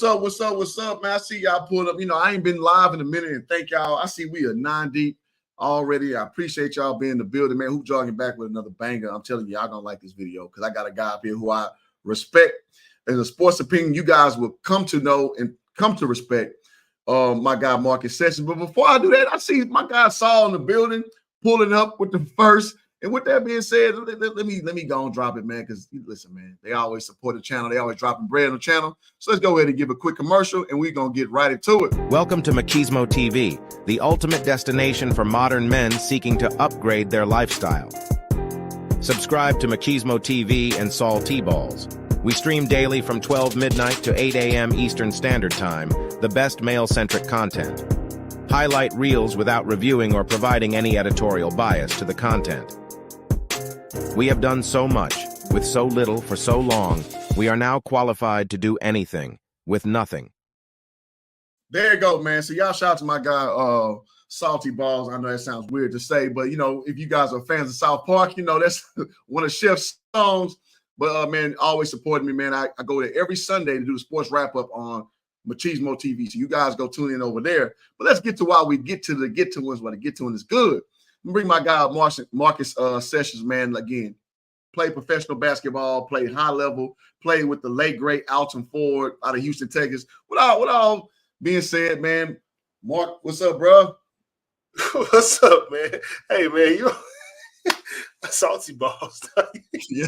What's up? What's up? What's up, man? I see y'all pulled up. I ain't been live in a minute, and thank y'all. I see we are 9 deep already. I appreciate y'all being in the building, man. Hoop jogging back with another banger. I'm telling you, y'all gonna like this video because I got a guy up here who I respect as a sports opinion. You guys will come to know and come to respect my guy Marcus Sessions. But before I do that, I see my guy Saul in the building pulling up with the first. And with that being said, let me go and drop it, man, because listen, man, they always support the channel. They always dropping bread on the channel. So let's go ahead and give a quick commercial, and we're going to get right into it. Welcome to Machismo TV, the ultimate destination for modern men seeking to upgrade their lifestyle. Subscribe to Machismo TV and Saul T-Balls. We stream daily from 12 midnight to 8 a.m. Eastern Standard Time, the best male-centric content. Highlight reels without reviewing or providing any editorial bias to the content. We have done so much, with so little for so long, we are now qualified to do anything, with nothing. There you go, man. So y'all shout out to my guy, Salty Balls. I know that sounds weird to say, but, if you guys are fans of South Park, that's one of Chef's songs. But, man, always supporting me, man. I go there every Sunday to do the sports wrap-up on Machismo TV. So you guys go tune in over there. But let's get to why we get to the get-to-ones. What the get-to-one is good. Bring my guy Marcus Sessions, man. Again, played professional basketball, played high level, played with the late great Alton Ford out of Houston, Texas. With all being said, man, Mark, what's up, bro? What's up, man? Hey, man, you Salty Balls. Yeah,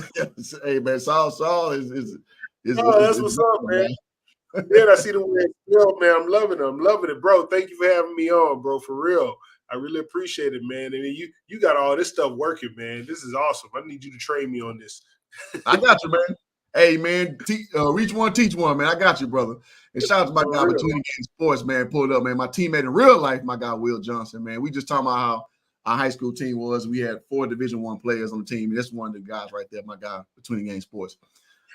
hey, man, Saul is that's what's up, man. Then I see the way it's built, man. I'm loving it. I'm loving it, bro. Thank you for having me on, bro. For real. I really appreciate it, man. And you got all this stuff working, man. This is awesome. I need you to train me on this. I got you, man. Hey, man, reach one, teach one, man. I got you, brother. And shout out to my guy Between the Game Sports, man. Pulled up, man. My teammate in real life, my guy Will Johnson, man. We just talking about how our high school team was. We had 4 Division I players on the team. And that's one of the guys right there, my guy Between the Game Sports.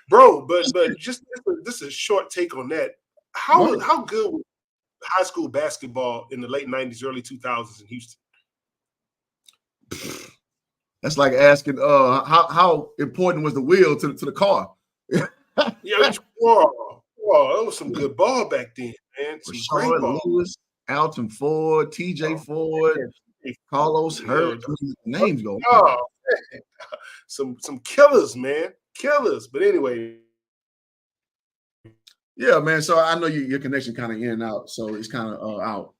Bro, but just this is a short take on that. How good was high school basketball in the late 90s, early 2000s in Houston? That's like asking how important was the wheel to the car? Yeah, whoa, that was some good ball back then, man. Some great ball. Lewis, Alton Ford, TJ Ford, Carlos Hurt. Names go. Oh, some killers, man. Killers. But anyway. Yeah, man. So I know your connection kind of in and out. So it's kind of out.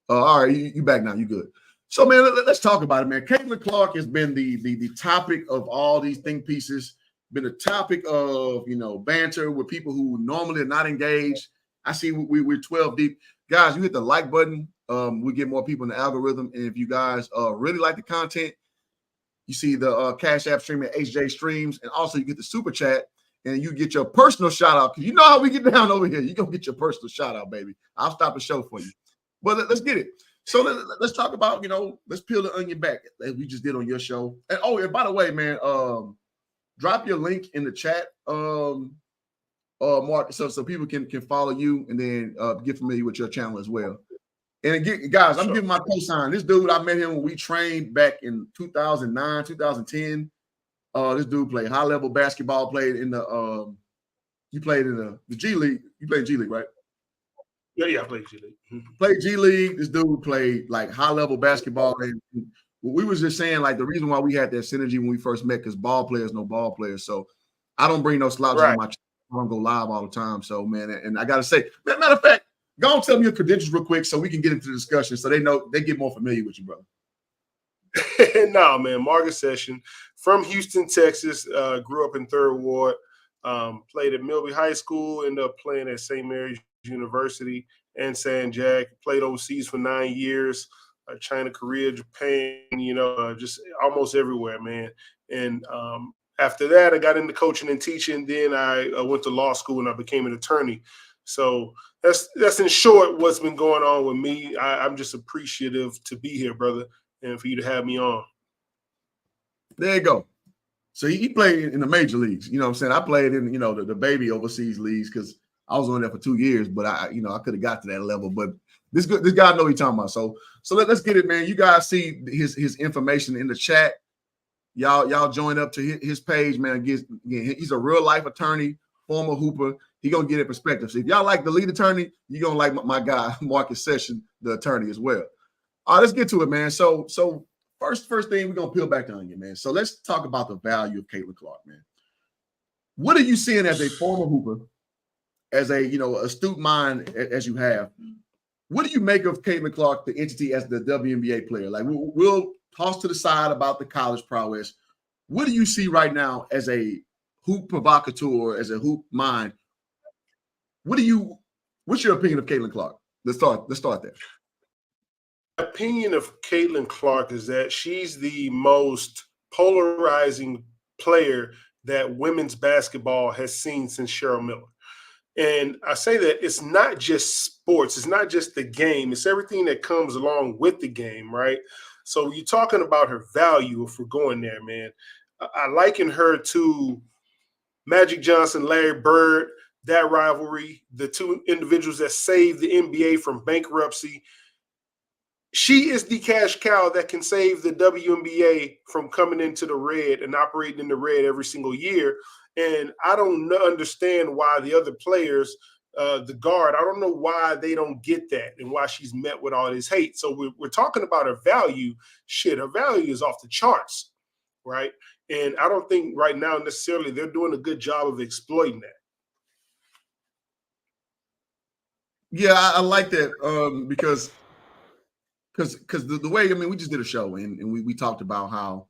All right, you back now. You good. So, man, let's talk about it, man. Caitlyn Clark has been the topic of all these think pieces, been a topic of, banter with people who normally are not engaged. I see we're 12 deep. Guys, you hit the like button. We get more people in the algorithm. And if you guys really like the content, you see the Cash App stream at HJ Streams. And also you get the super chat and you get your personal shout out. Because you know how we get down over here. You're going to get your personal shout out, baby. I'll stop the show for you. But let's get it. So let's talk about, let's peel the onion back as we just did on your show. And and by the way, man, drop your link in the chat, Mark, so people can follow you and then get familiar with your channel as well. And again, guys, I'm giving my cosign. This dude, I met him when we trained back in 2009, 2010. This dude played high level basketball, played in the you played in the G League. You played G League, right? Yeah, I played G League. Played G League. This dude played like high level basketball. And we was just saying like the reason why we had that synergy when we first met, because ball players know ball players. So I don't bring no slouches on my channel. I don't go live all the time. So, man, and I got to say, matter of fact, go and tell me your credentials real quick so we can get into the discussion so they know, they get more familiar with you, brother. No, man, Marcus Sessions from Houston, Texas, grew up in 3rd Ward, played at Milby High School, ended up playing at St. Mary's University and San Jac, played overseas for 9 years, China, Korea, Japan, just almost everywhere, man. And after that, I got into coaching and teaching. Then I went to law school and I became an attorney. So that's in short what's been going on with me. I'm just appreciative to be here, brother, and for you to have me on. There you go. So he played in the major leagues. You know what I'm saying? I played in, the baby overseas leagues because I was on there for 2 years, but I could have got to that level. But this guy know what he's talking about. So let's get it, man. You guys see his information in the chat. Y'all join up to his page, man. Again, he's a real life attorney, former hooper. He gonna get it perspective. So if y'all like the lead attorney, you're gonna like my guy, Marcus Session, the attorney as well. All right, let's get to it, man. So first thing, we're gonna peel back the onion, man. So let's talk about the value of Caitlyn Clark, man. What are you seeing as a former hooper, as a astute mind as you have? What do you make of Caitlyn Clark, the entity, as the WNBA player? Like, we'll toss to the side about the college prowess. What do you see right now as a hoop provocateur, as a hoop mind? What's your opinion of Caitlyn Clark? Let's start there. My opinion of Caitlyn Clark is that she's the most polarizing player that women's basketball has seen since Cheryl Miller. And I say that it's not just sports, it's not just the game, it's everything that comes along with the game, right? So you're talking about her value, if we're going there, man. I liken her to Magic Johnson, Larry Bird, that rivalry, the two individuals that saved the NBA from bankruptcy. She is the cash cow that can save the WNBA from coming into the red and operating in the red every single year. And I don't understand why the other players, the guard, I don't know why they don't get that and why she's met with all this hate. So we're talking about her value. Shit, her value is off the charts, right? And I don't think right now necessarily they're doing a good job of exploiting that. Yeah, I like that because the way, I mean, we just did a show and we talked about how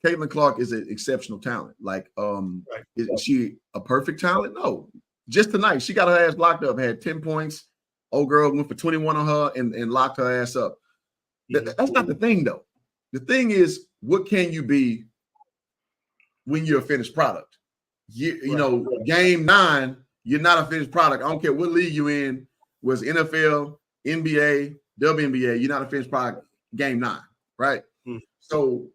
Caitlyn Clark is an exceptional talent. Like, Right. Is she a perfect talent? No. Just tonight, she got her ass locked up, had 10 points. Old girl went for 21 on her and locked her ass up. That's not the thing, though. The thing is, what can you be when you're a finished product? Game 9, you're not a finished product. I don't care what league you in, was NFL, NBA, WNBA, you're not a finished product game 9, right? So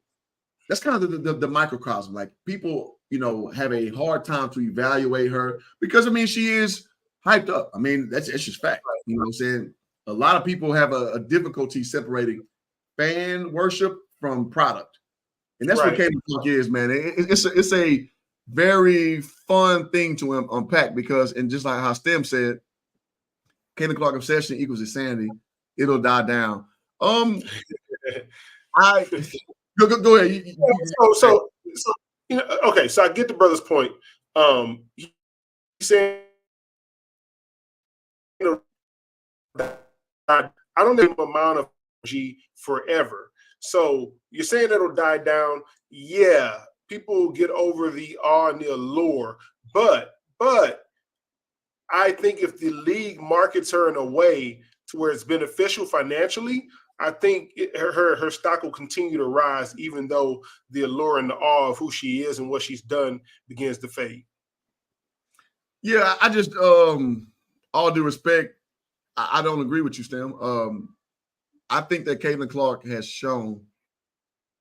that's kind of the microcosm. Like, people, have a hard time to evaluate her because, I mean, she is hyped up. I mean, that's just fact. You know what I'm saying? A lot of people have a difficulty separating fan worship from product. And that's what Caitlyn Clark is, man. It's a very fun thing to unpack because, and just like how Stem said, Caitlyn Clark obsession equals insanity. It'll die down. Go ahead. Okay, so I get the brother's point. He's saying, I don't need an amount of energy forever. So you're saying it'll die down. Yeah, people will get over the awe and the allure. But I think if the league markets her in a way to where it's beneficial financially, I think her stock will continue to rise, even though the allure and the awe of who she is and what she's done begins to fade. Yeah, I just, all due respect, I don't agree with you, Stem. I think that Caitlyn Clark has shown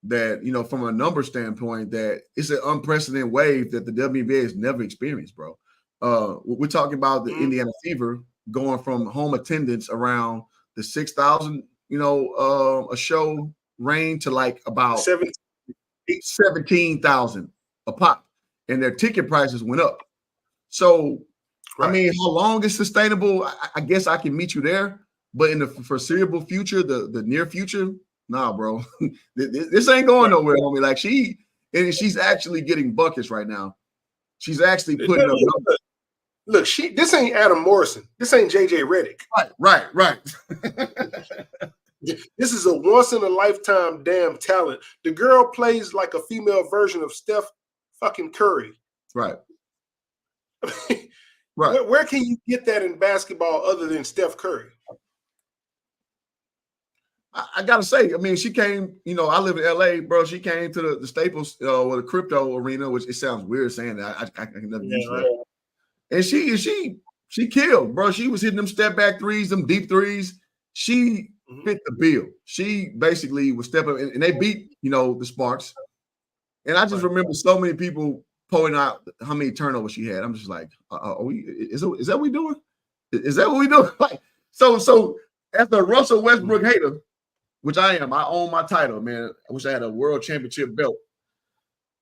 that, from a number standpoint, that it's an unprecedented wave that the WNBA has never experienced, bro. We're talking about the Indiana Fever going from home attendance around the 6,000, a show range to like about 17,000 a pop, and their ticket prices went up. So, I mean, how long is sustainable? I guess I can meet you there, but in the foreseeable future, the near future, nah, bro, this ain't going nowhere, homie. Like, she's actually getting buckets right now. She's actually putting up numbers. Look, this ain't Adam Morrison. This ain't JJ Redick. Right. This is a once-in-a-lifetime damn talent. The girl plays like a female version of Steph fucking Curry. Right. Where can you get that in basketball other than Steph Curry? I gotta say, I mean, she came, I live in LA, bro. She came to the Staples or the crypto arena, which it sounds weird saying that. I can never use that. And she killed, bro. She was hitting them step back threes, them deep threes. She fit the bill. She basically was stepping, and they beat, the Sparks. And I just remember so many people pointing out how many turnovers she had. I'm just like, is that what we doing? Is that what we doing? Like, so as a Russell Westbrook hater, which I am, I own my title, man. I wish I had a world championship belt.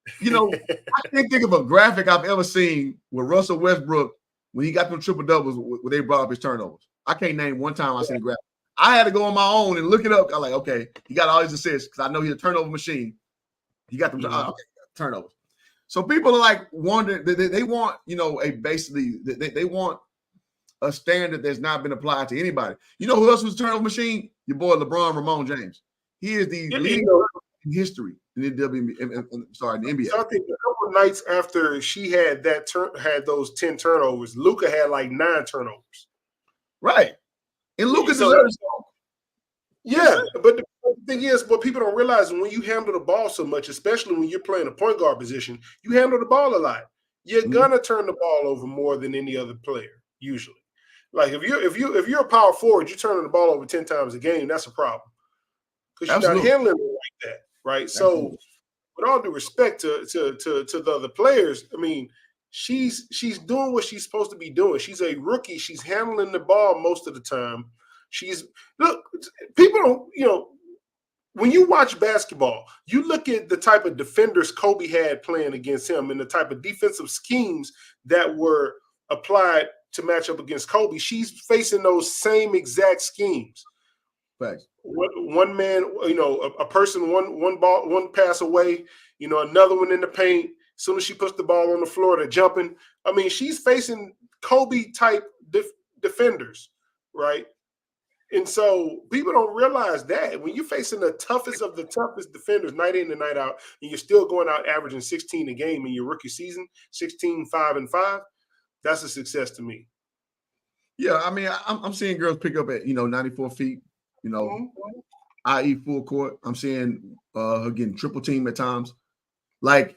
I can't think of a graphic I've ever seen where Russell Westbrook when he got them triple doubles, when they brought up his turnovers. I can't name one time I seen him grab. I had to go on my own and look it up. I'm like, okay, he got all his assists because I know he's a turnover machine. He got them turnovers. So people are like wondering. They want, you know, they want a standard that's not been applied to anybody. You know who else was a turnover machine? Your boy LeBron Ramon James. He is the leading in history in the WNBA. In the NBA. So I think a couple of nights after she had those 10 turnovers, Luka had like 9 turnovers. Right. And Luka deserves it. Yeah, but the thing is, what people don't realize is when you handle the ball so much, especially when you're playing a point guard position, you handle the ball a lot. You're gonna turn the ball over more than any other player usually. Like if you're a power forward, you're turning the ball over 10 times a game. That's a problem because you're not handling it like that, right? Absolutely. So, with all due respect to the other players, I mean, she's doing what she's supposed to be doing. She's a rookie. She's handling the ball most of the time. People don't, you know, when you watch basketball, you look at the type of defenders Kobe had playing against him and the type of defensive schemes that were applied to match up against Kobe. She's facing those same exact schemes. Thanks. One man, you know, a person, one ball, one pass away, you know, another one in the paint. As soon as she puts the ball on the floor, they're jumping. I mean, she's facing Kobe type defenders, right? And so people don't realize that when you're facing the toughest of the toughest defenders night in and night out, and you're still going out averaging 16 a game in your rookie season, 16, 5 and 5, that's a success to me. Yeah, I mean, I'm seeing girls pick up at, you know, 94 feet, you know, i.e. full court. I'm seeing her getting triple team at times. Like,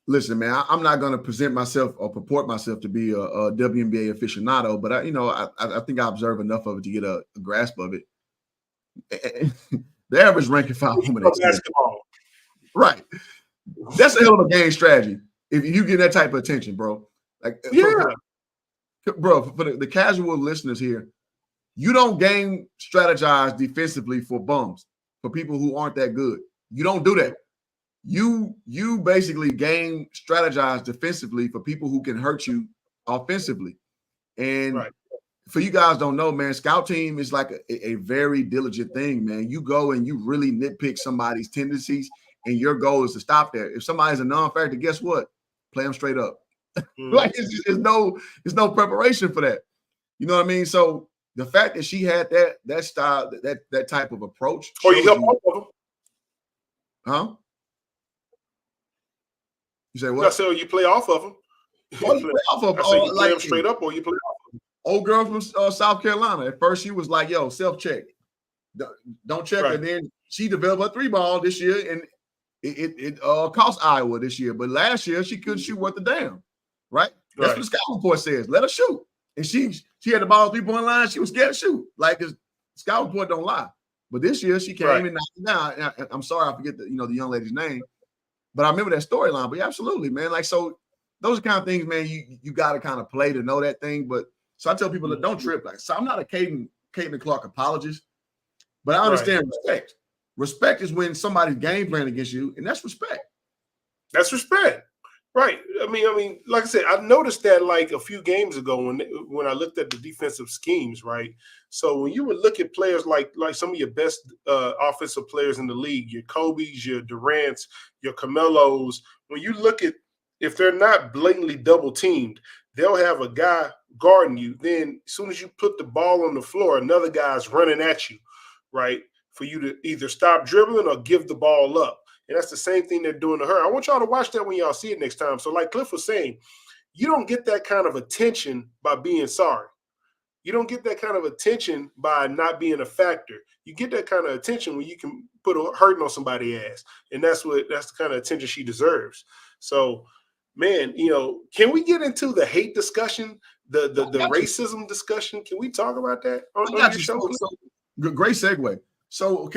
listen, man, I'm not going to present myself or purport myself to be a WNBA aficionado, but I think I observe enough of it to get a grasp of it. The average ranking 5 woman basketball, right? That's a hell of a game strategy if you get that type of attention, bro. Like, bro, for the casual listeners here, you don't game strategize defensively for bums, for people who aren't that good. You don't do that. You basically game strategize defensively for people who can hurt you offensively. And for you guys don't know, man, scout team is like a very diligent thing, man. You go and you really nitpick somebody's tendencies, and your goal is to stop that. If somebody's a non-factor, guess what? Play them straight up. Like it's no preparation for that. You know what I mean? So the fact that she had that style, that type of approach. Or you help off of them. Huh? You say what? I said, you play off of them. Oh, you play off of them. You play them straight up, or you play off of them. Old girl from South Carolina. At first, she was like, "Yo, self-check. Don't check." And then she developed a 3-ball this year, and it cost Iowa this year. But last year, she couldn't shoot worth a damn. Right? That's what the scout report says. Let her shoot. And she had the ball 3-point line. She was scared to shoot. Like, the scout report don't lie. But this year, she came and knocked it down. And I'm sorry, I forget the young lady's name. But I remember that storyline. But yeah, absolutely, man. Like, so those are kind of things, man, you got to kind of play to know that thing. But so I tell people that don't trip. Like, so I'm not a Caitlyn Clark apologist, but I understand respect. Respect is when somebody's game plan against you, and that's respect. That's respect. Right. I mean, like I said, I noticed that like a few games ago when I looked at the defensive schemes, right? So when you would look at players like some of your best offensive players in the league, your Kobe's, your Durant's, your Carmelos, when you look at, if they're not blatantly double teamed, they'll have a guy guarding you. Then as soon as you put the ball on the floor, another guy's running at you, right? For you to either stop dribbling or give the ball up. And that's the same thing they're doing to her. I want y'all to watch that when y'all see it next time. So like Cliff was saying, you don't get that kind of attention by being sorry. You don't get that kind of attention by not being a factor. You get that kind of attention when you can put a hurting on somebody's ass. And that's the kind of attention she deserves. So, man, you know, can we get into the hate discussion, the racism discussion? Can we talk about that on your show? Great segue. So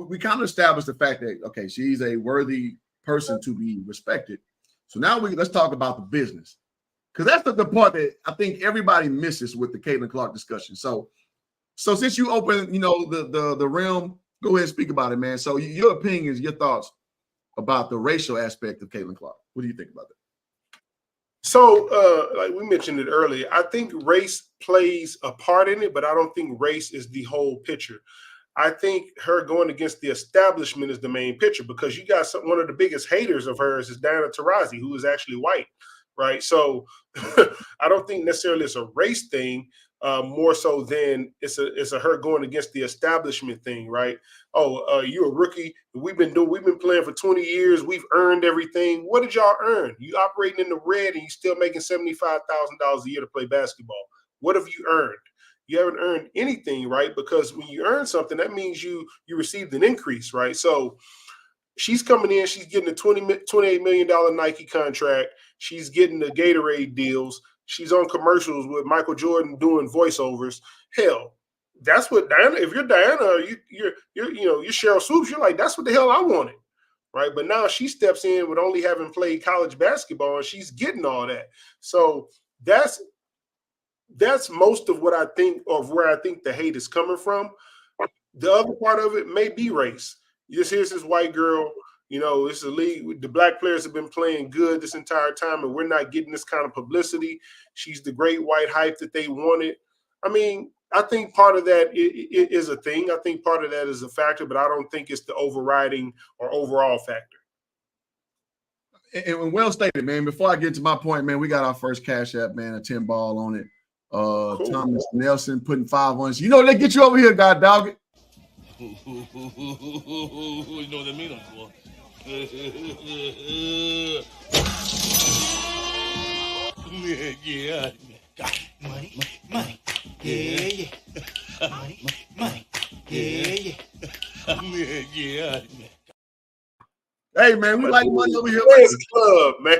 we kind of established the fact that, okay, she's a worthy person to be respected. So now let's talk about the business, because that's the part that I think everybody misses with the Caitlyn Clark discussion. So since you open, you know, the realm, go ahead and speak about it, man. So your opinions, your thoughts about the racial aspect of Caitlyn Clark. What do you think about that? So, like we mentioned it earlier, I think race plays a part in it, but I don't think race is the whole picture. I think her going against the establishment is the main picture because you got one of the biggest haters of hers is Diana Taurasi, who is actually white, right? So I don't think necessarily it's a race thing, more so than it's a her going against the establishment thing, right? Oh, you're a rookie. We've been playing for 20 years. We've earned everything. What did y'all earn? You operating in the red and you still making $75,000 a year to play basketball. What have you earned? You haven't earned anything, right? Because when you earn something, that means you received an increase, right? So she's coming in, she's getting a $28 million Nike contract. She's getting the Gatorade deals. She's on commercials with Michael Jordan doing voiceovers. Hell, that's what Diana, if you're Diana, or you're Cheryl Swoops, you're like, that's what the hell I wanted, right? But now she steps in with only having played college basketball and she's getting all that. So that's most of what I think of where I think the hate is coming from. The other part of it may be race. Here's this white girl, it's a league. The black players have been playing good this entire time, and we're not getting this kind of publicity. She's the great white hype that they wanted. I mean, I think part of that is a thing. I think part of that is a factor, but I don't think it's the overriding or overall factor. And well stated, man. Before I get to my point, man, we got our first Cash App, man, a 10 ball on it. Cool. Thomas Nelson putting 5 on. You know they get you over here, God dog it. You know what I mean, boy. Yeah. Money. Yeah. Money. Yeah. Yeah. Hey man, we like money over here. Club, man.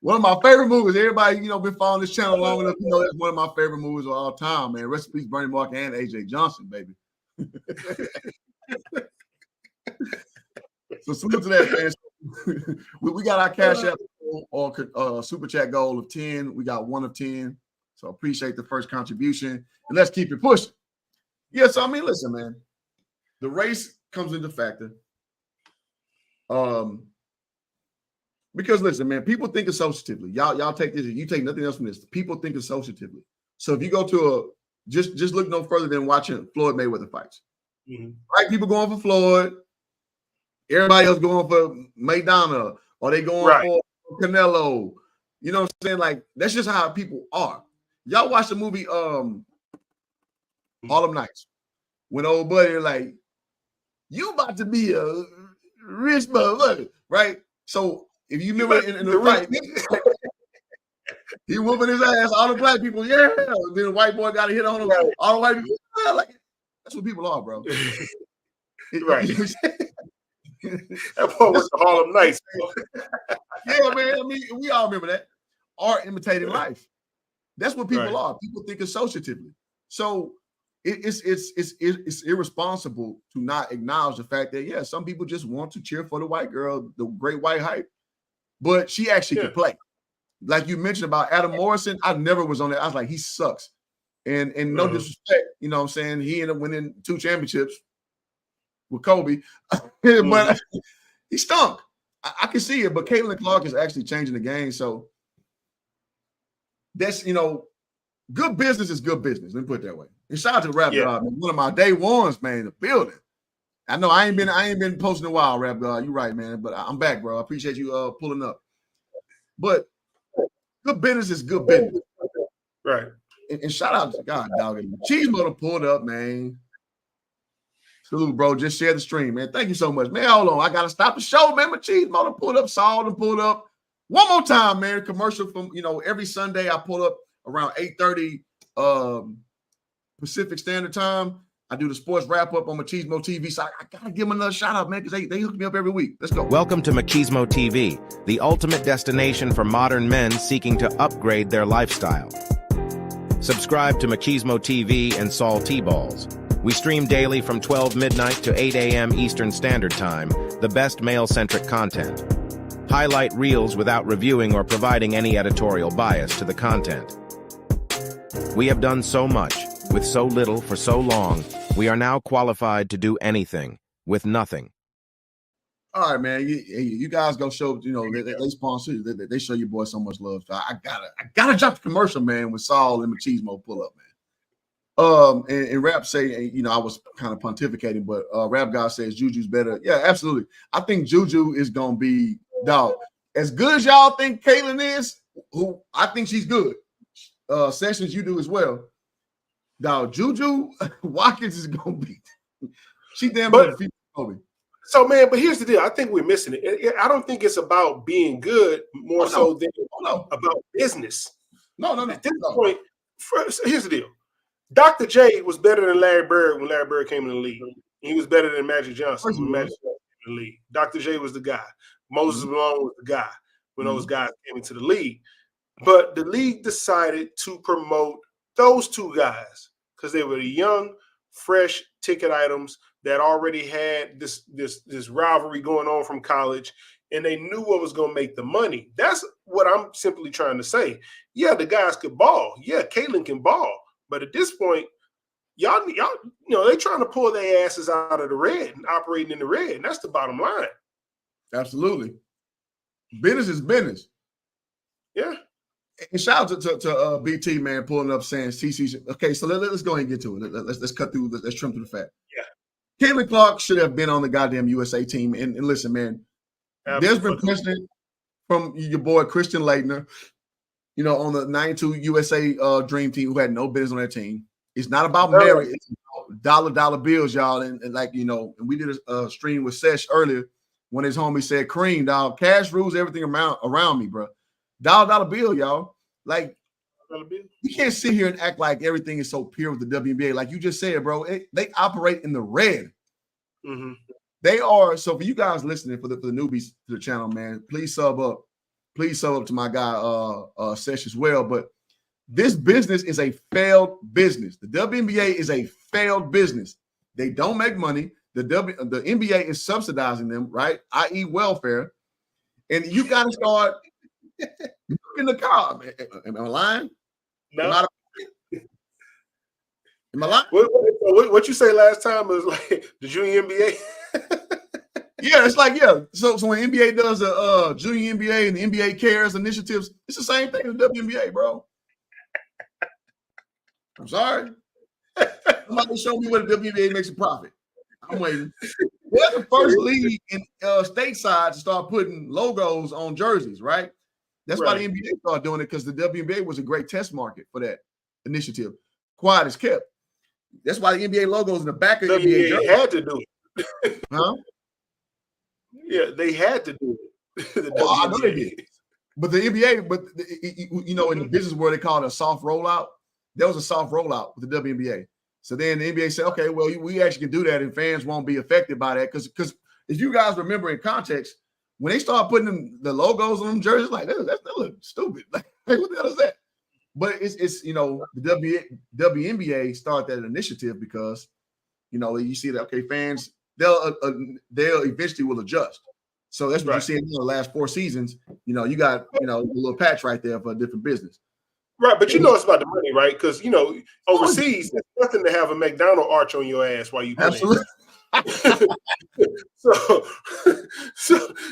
One of my favorite movies. Everybody, been following this channel long enough. That's one of my favorite movies of all time, man. Rest in peace, Bernie Mac and AJ Johnson, baby. So salute to that, man. We got our Cash App or Super Chat goal of 10. We got 1 of 10. So appreciate the first contribution. And let's keep it pushing. Yeah, so I mean, listen, man. The race comes into factor. Because listen, man, people think associatively. Y'all take this. You take nothing else from this. People think associatively. So if you go to just look no further than watching Floyd Mayweather fights. Mm-hmm. White people going for Floyd. Everybody else going for Maidana, or they going for Canelo. You know what I'm saying? Like that's just how people are. Y'all watch the movie Harlem Nights when old buddy like, you about to be a rich motherfucker, right? So if you remember in the fight, he whooping his ass. All the black people, yeah. Then the white boy got to hit on him. All the white people, yeah, like that's what people are, bro. Right. That boy was the Harlem Nights. Yeah, man. I mean, we all remember that. Art imitating life. That's what people are. People think associatively. So it's irresponsible to not acknowledge the fact that some people just want to cheer for the white girl, the great white hype, but she actually could play. Like you mentioned about Adam Morrison, I never was on that. I was like, he sucks, and no disrespect, you know what I'm saying. He ended up winning 2 championships with Kobe, but he stunk. I can see it, but Caitlyn Clark is actually changing the game. So that's good business is good business. Let me put it that way. And shout out to Rap God, man. One of my day ones, man, in the building. I know I ain't been posting a while, Rap God. You're right, man. But I'm back, bro. I appreciate you pulling up. But good business is good business. Right. And shout out to God, dog. Cheese Motor pulled up, man. Salute, bro. Just share the stream, man. Thank you so much, man. Hold on. I gotta stop the show, man. My Cheese Motor pulled up, saw them pulled up. One more time, man. Commercial from every Sunday I pull up around 8:30 Pacific Standard Time. I do the sports wrap up on Machismo TV. So I gotta give them another shout out, man, because they hook me up every week. Let's go. Welcome to Machismo TV, the ultimate destination for modern men seeking to upgrade their lifestyle. Subscribe to Machismo TV and Saul T-Balls. We stream daily from 12 midnight to 8 a.m. Eastern Standard Time, the best male-centric content. Highlight reels without reviewing or providing any editorial bias to the content. We have done so much, with so little for so long, we are now qualified to do anything, with nothing. All right, man. You guys go show, they sponsor you. They show your boy so much love. So I gotta drop the commercial, man, with Saul and Machismo pull up, man. And Rap say, I was kind of pontificating, but Rap guy says Juju's better. Yeah, absolutely. I think Juju is gonna be, dog, as good as y'all think Caitlyn is, who I think she's good. Sessions, you do as well. Dog, Juju Watkins is gonna be. She damn near Kobe. So, man, but here's the deal. I think we're missing it. I don't think it's about being good more so than about business. No. At this point, here's the deal. Dr. J was better than Larry Bird when Larry Bird came in the league. He was better than Magic Johnson when Magic Johnson came in the league. Dr. J was the guy. Moses Malone was the guy when those guys came into the league. But the league decided to promote those two guys because they were the young, fresh ticket items that already had this rivalry going on from college, and they knew what was going to make the money. That's what I'm simply trying to say. Yeah, the guys could ball. Yeah, Caitlyn can ball. But at this point, y'all, they trying to pull their asses out of the red and operating in the red. And that's the bottom line. Absolutely. Business is business. Yeah. And shout out to BT, man, pulling up saying CC. Okay, so let's go ahead and get to it. Let's cut through. Let's trim through the fat. Yeah. Caitlyn Clark should have been on the goddamn USA team. And listen, man, there's been precedent from your boy Christian Leitner, on the 92 USA Dream Team who had no business on that team. It's not about merit. It's about dollar bills, y'all. And and we did a stream with Sesh earlier when his homie said, Kareem, dog, cash rules everything around me, bro. Dollar bill, y'all. Like, you can't sit here and act like everything is so pure with the WNBA. Like you just said, bro, they operate in the red. Mm-hmm. They are. So for you guys listening, for the newbies to the channel, man, please sub up. Please sub up to my guy, Sesh as well. But this business is a failed business. The WNBA is a failed business. They don't make money. The NBA is subsidizing them, right? I.e. welfare. And you got to start in the car. Am I lying? No. Am I lying? What you say last time was like the junior NBA? Yeah, it's like, So when NBA does a junior NBA and the NBA Cares initiatives, it's the same thing as the WNBA, bro. I'm sorry. Somebody show me where the WNBA makes a profit. I'm waiting. They're the first league in stateside to start putting logos on jerseys, right? That's why the NBA started doing it, because the WNBA was a great test market for that initiative. Quiet as kept. That's why the NBA logo is in the back of the NBA jersey. Had to do it. Huh? Yeah, they had to do it. I know they did. But the NBA, in the business world, they call it a soft rollout. There was a soft rollout with the WNBA. So then the NBA said, okay, well, we actually can do that and fans won't be affected by that. Because if you guys remember in context, when they start putting the logos on them jerseys, like, that looks stupid. Like, what the hell is that? But it's the WNBA started that initiative because, you see that, okay, fans, they'll eventually will adjust. So that's what you see in the last 4 seasons. You got, a little patch right there for a different business. Right, but it's about the money, right? Because, overseas, it's nothing to have a McDonald's arch on your ass while you play. Absolutely.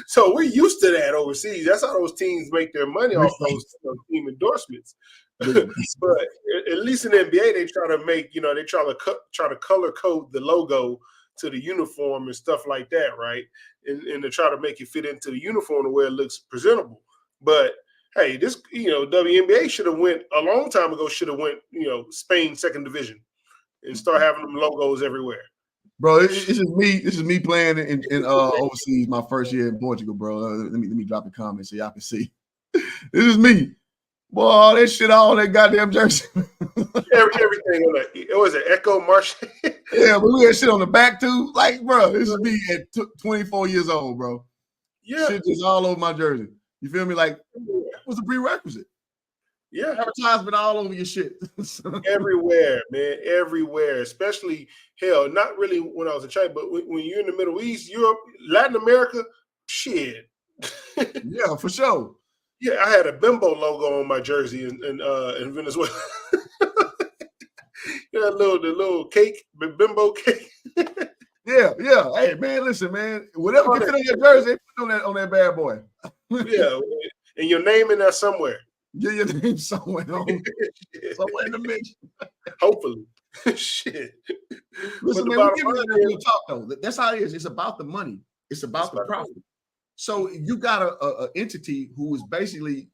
So we're used to that overseas. That's how those teams make their money off those team endorsements. But at least in the NBA, they try to make, they try to color code the logo to the uniform and stuff like that, right? And to try to make it fit into the uniform to where it looks presentable. But hey, this, WNBA should have went a long time ago. Should have went, Spain 2nd division, and start having them logos everywhere. Bro, this is me playing in overseas my first year in Portugal, bro. Let me drop a comment so y'all can see. This is me. Boy, all that shit all on that goddamn jersey. Everything on that. It was an Echo Marche. Yeah, but we had shit on the back too. Like, bro, this is me at 24 years old, bro. Yeah. Shit just all over my jersey. You feel me? Like, that was a prerequisite. Yeah. Advertisement all over your shit. Everywhere, man. Everywhere. Especially, hell, not really when I was in China, but when you're in the Middle East, Europe, Latin America, shit. Yeah, for sure. Yeah, I had a Bimbo logo on my jersey in Venezuela. The little cake, the Bimbo cake. Yeah, yeah. Hey, man, listen, man. Whatever can fit on your jersey, put on that bad boy. Yeah, and your name in there somewhere. Get your name somewhere in the mix. Hopefully. Shit. Listen, But the man, we bottom give line it real is, talk though. That's how it is. It's about the money. It's about the profit. So you got a entity who is basically,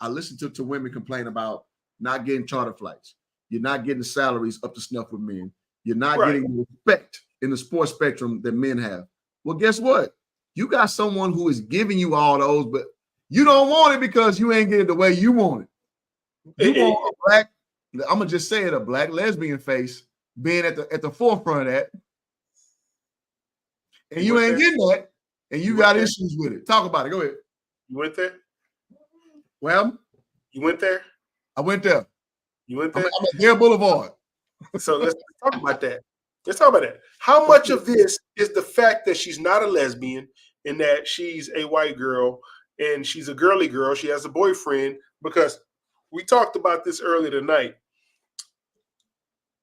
I listen to women complain about not getting charter flights. You're not getting the salaries up to snuff with men. You're not getting the respect in the sports spectrum that men have. Well, guess what? You got someone who is giving you all those, but you don't want it because you ain't getting it the way you want it. You want a black, I'm gonna just say it, a black lesbian face being at the forefront of that. And you ain't getting that, and you got issues with it. Talk about it. Go ahead. You went there? Well, you went there? I went there. You went there? I'm at Dare Boulevard. So let's talk about that. Let's talk about that. How much of this is the fact that she's not a lesbian and that she's a white girl and she's a girly girl? She has a boyfriend, because we talked about this earlier tonight.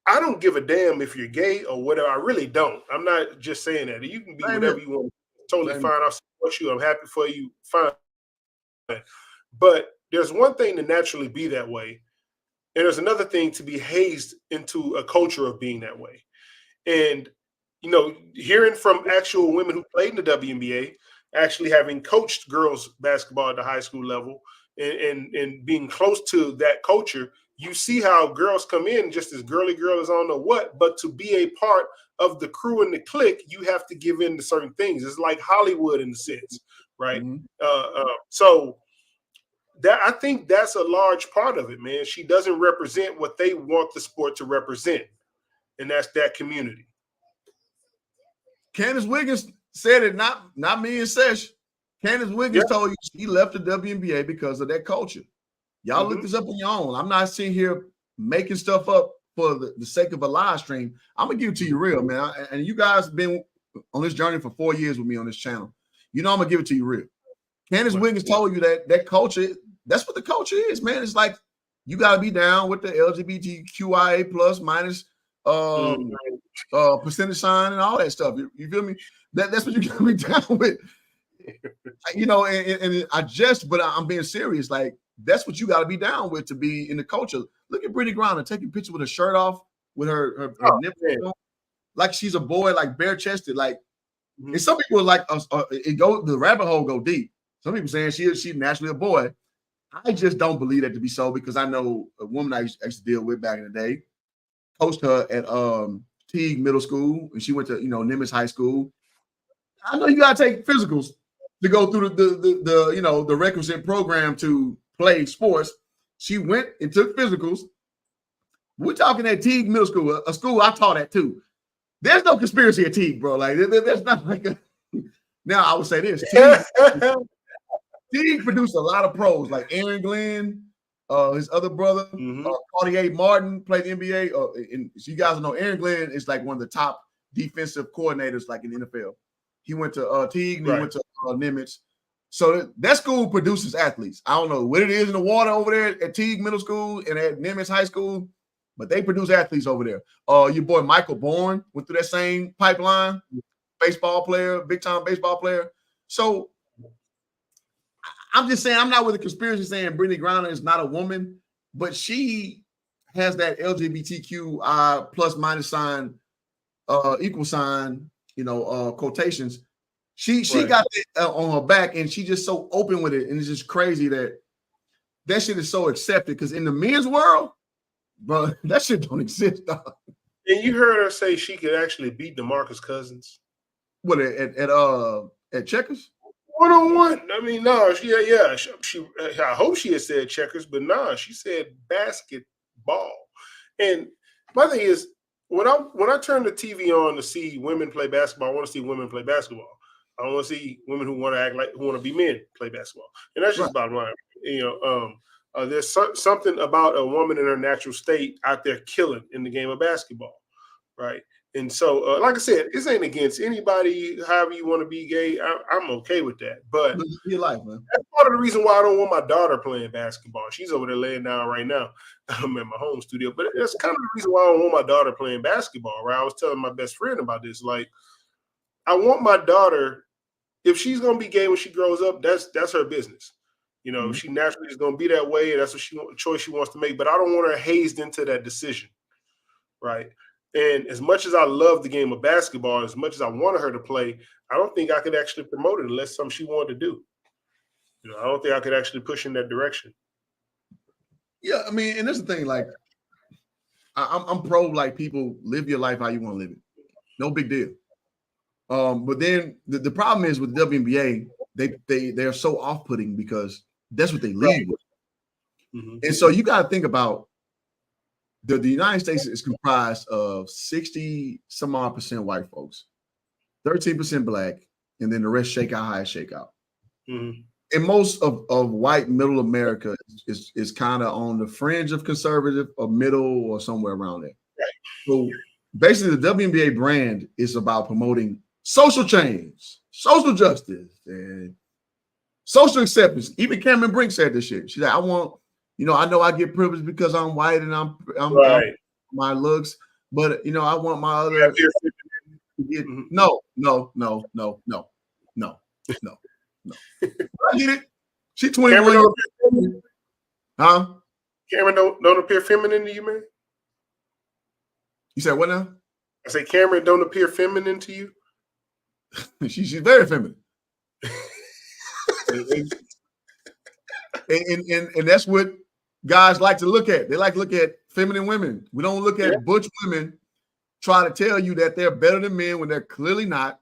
I don't give a damn if you're gay or whatever. I really don't. I'm not just saying that. You can be whatever you want. Totally fine. I'll support you. I'm happy for you. Fine. But there's one thing to naturally be that way. And there's another thing to be hazed into a culture of being that way. And, hearing from actual women who played in the WNBA, actually having coached girls basketball at the high school level and being close to that culture, you see how girls come in just as girly girl as I don't know what, but to be a part of the crew and the clique, you have to give in to certain things. It's like Hollywood in a sense, right? Mm-hmm. So that, I think that's a large part of it, man. She doesn't represent what they want the sport to represent, and that's that community. Candace Wiggins said it, not me and Sesh. Candace Wiggins told you she left the WNBA because of that culture. Y'all look this up on your own. I'm not sitting here making stuff up for the sake of a live stream. I'm going to give it to you real, man. And you guys have been on this journey for 4 years with me on this channel. I'm going to give it to you real. Candace Wiggins told you that culture, that's what the culture is, man. It's like you got to be down with the LGBTQIA plus minus percentage sign and all that stuff. You feel me? That's what you got to be down with. And I jest, but I'm being serious. Like, that's what you got to be down with to be in the culture. Look at Brittany Griner taking pictures with her shirt off, with her nipples, like she's a boy, like bare chested. Like, and some people are like, the rabbit hole go deep. Some people saying she's naturally a boy. I just don't believe that to be so, because I know a woman I used to deal with back in the day, coached her at Teague Middle School, and she went to Nimitz High School. I know you gotta take physicals to go through the requisite program to play sports. She went and took physicals. We're talking at Teague Middle School, a school I taught at too. There's no conspiracy at Teague, bro. Like, there's not like a. Now I would say this: Teague produced a lot of pros, like Aaron Glenn, his other brother, Cartier Martin played the NBA. And so you guys know Aaron Glenn is like one of the top defensive coordinators, like in the NFL. He went to Teague, and he went to Nimitz. So that school produces athletes. I don't know what it is in the water over there at Teague Middle School and at Nimitz High School, but they produce athletes over there. Your boy Michael Bourne went through that same pipeline, baseball player, big-time baseball player. So I'm just saying, I'm not with a conspiracy saying Brittany Griner is not a woman, but she has that LGBTQI plus minus sign, equal sign, quotations. She got it on her back, and she just so open with it, and it's just crazy that shit is so accepted. Because in the men's world, bro, that shit don't exist, dog. And you heard her say she could actually beat DeMarcus Cousins. What at Checkers? 1-on-1. I mean, no, she I hope she had said Checkers, but nah, she said basketball. And my thing is, when I turn the TV on to see women play basketball, I want to see women play basketball. I want to see women who want to be men play basketball, and that's just bottom line. There's something about a woman in her natural state out there killing in the game of basketball, right? And so, like I said, this ain't against anybody. However you want to be gay, I'm okay with that. But your life, man. That's part of the reason why I don't want my daughter playing basketball. She's over there laying down right now. I'm in my home studio, but that's kind of the reason why I don't want my daughter playing basketball, right? I was telling my best friend about this, like. I want my daughter, if she's gonna be gay when she grows up, that's her business. You know, she naturally is gonna be that way, and that's what choice she wants to make. But I don't want her hazed into that decision, right? And as much as I love the game of basketball, as much as I wanted her to play, I don't think I could actually promote it unless something she wanted to do. You know, I don't think I could actually push in that direction. Yeah, I mean, and that's the thing. Like, I'm pro. Like, people live your life how you want to live it. No big deal. But then the problem is with the WNBA, they're so off-putting because that's what they lead with. And so you got to think about the United States is comprised of 60 some odd percent white folks, 13% black, and then the rest shake out how it shake out. And most of white middle America is kind of on the fringe of conservative or middle or somewhere around there. So basically the WNBA brand is about promoting social change, social justice, and social acceptance. Even Cameron Brink said this shit. She's like, I want, you know, I know I get privileged because I'm white and I'm my looks, but you know, I want my other. No. I get it. She's 21 years old. Huh? Cameron don't appear feminine to you, man? You said what now? I say Cameron don't appear feminine to you? She's very feminine. and that's what guys like to look at. They like to look at feminine women. We don't look at butch women try to tell you that they're better than men when they're clearly not.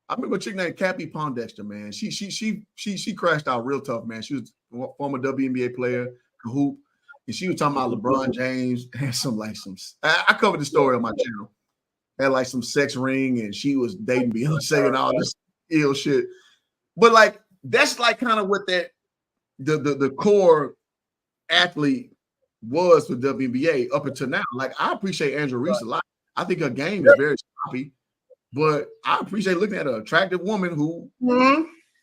I remember a chick named Cappy Pondexter, man. She crashed out real tough, man. She was a former WNBA player, hoop, and she was talking about LeBron James and I covered the story on my channel. Had like some sex ring, and she was dating Beyonce and all this ill shit. But like that's like kind of what that the core athlete was for WNBA up until now. Like I appreciate Angela Reese a lot. I think her game is very sloppy. But I appreciate looking at an attractive woman who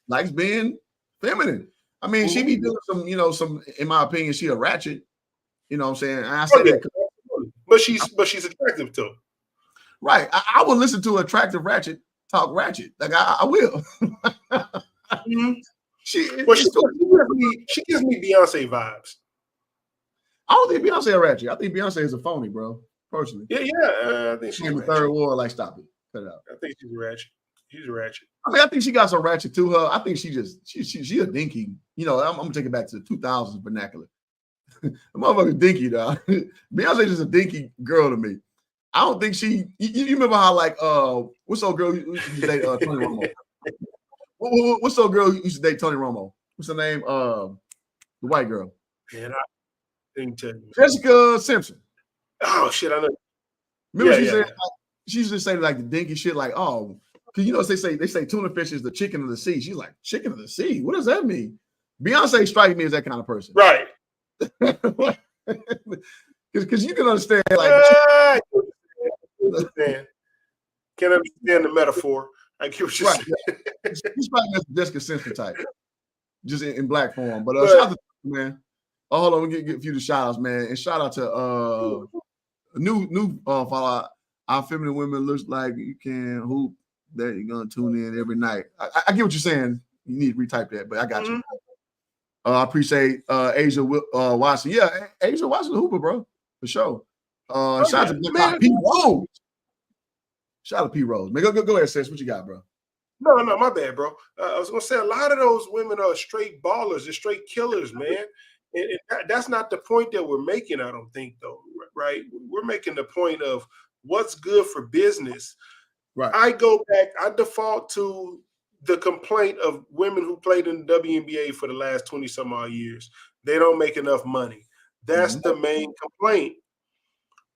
likes being feminine. I mean, she be doing some, in my opinion, she a ratchet. You know what I'm saying? And I say that. But she's attractive too. Right. I will listen to an attractive ratchet talk ratchet. Like I will. She gives me Beyonce vibes. I don't think Beyonce a ratchet. I think Beyonce is a phony, bro. Personally. Yeah. I think she's in the third war. Like, stop it. Cut it out. I think she's a ratchet. She's a ratchet. I mean, I think she got some ratchet to her. I think she a dinky. You know, I'm gonna take it back to the 2000s vernacular. The motherfucker's dinky, dog. Beyonce just a dinky girl to me. I don't think she. You remember how like what's old girl who used to date Tony Romo? What's old girl who used to date Tony Romo? What's her name? The white girl. Man, I didn't tell you. Jessica Simpson. Oh shit, I know. Remember she said like, she used to say like the dinky shit, like, oh, because you know they say tuna fish is the chicken of the sea. She's like, chicken of the sea? What does that mean? Beyonce strikes me as that kind of person. Right. Because you can understand like can't understand the metaphor. I get what you're saying. He's probably the Jessica Simpson type. Just in black form. But shout out to man. Oh, hold on, we get a few of the shout outs, man. And shout out to a new follow. Our feminine women looks like you can hoop that you're gonna tune in every night. I get what you're saying. You need to retype that, but I got you. I appreciate Asia Watson. Yeah, Asia Watson Hooper, bro, for sure. Shout out to P Rose. Shout out to P Rose. Man, go ahead, sis. What you got, bro? No, my bad, bro. I was gonna say a lot of those women are straight ballers, they're straight killers, man. And that's not the point that we're making, I don't think, though, right? We're making the point of what's good for business. Right. I go back, I default to the complaint of women who played in the WNBA for the last 20 some odd years. They don't make enough money. That's the main complaint.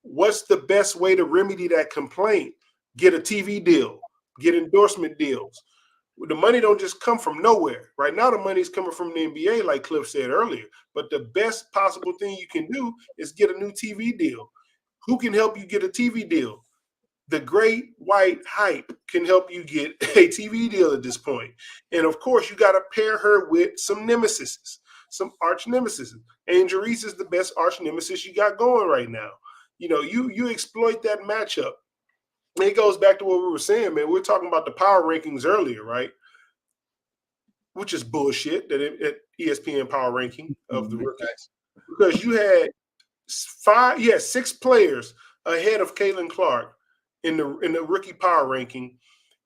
What's the best way to remedy that complaint? Get a TV deal, get endorsement deals. The money don't just come from nowhere. Right now, the money's coming from the NBA, like Cliff said earlier. But the best possible thing you can do is get a new TV deal. Who can help you get a TV deal? The great white hype can help you get a TV deal at this point. And of course, you got to pair her with some nemesis, some arch nemesis. Angel Reese is the best arch nemesis you got going right now. You know, you exploit that matchup. it goes back to what we were saying, man. We were talking about the power rankings earlier, right? Which is bullshit, that ESPN power ranking of the rookies. Because you had 6 players ahead of Caitlyn Clark in the rookie power ranking,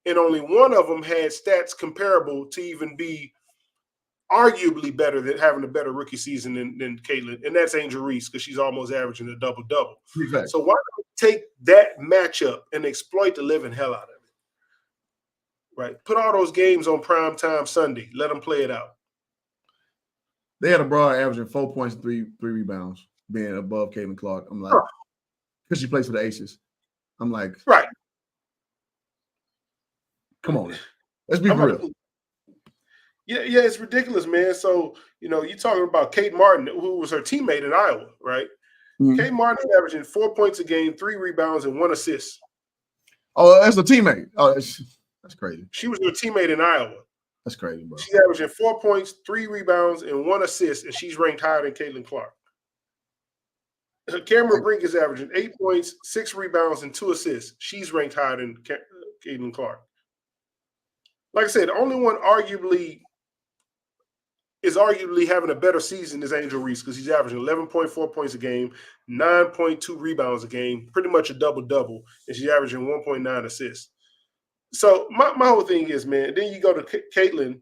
and only one of them had stats comparable to even be arguably better than having a better rookie season than Caitlyn, and that's Angel Reese, because she's almost averaging a double-double. Exactly. So why not take that matchup and exploit the living hell out of it? Right. Put all those games on primetime Sunday. Let them play it out. They had a broad averaging 4 points, three rebounds, being above Caitlyn Clark. I'm like, because she plays for the Aces. I'm like, right. Come on, let's be real. Yeah, it's ridiculous, man. So, you're talking about Kate Martin, who was her teammate in Iowa, right? Mm-hmm. Kate Martin is averaging 4 points a game, 3 rebounds, and 1 assist. Oh, that's a teammate. Oh, that's crazy. She was her teammate in Iowa. That's crazy, bro. She's averaging 4 points, 3 rebounds, and 1 assist, and she's ranked higher than Caitlyn Clark. Cameron Brink is averaging 8 points, 6 rebounds, and 2 assists. She's ranked higher than Caitlyn Clark. Like I said, the only one is arguably having a better season is Angel Reese, because he's averaging 11.4 points a game, 9.2 rebounds a game, pretty much a double-double, and she's averaging 1.9 assists. So my whole thing is, man, then you go to Caitlyn,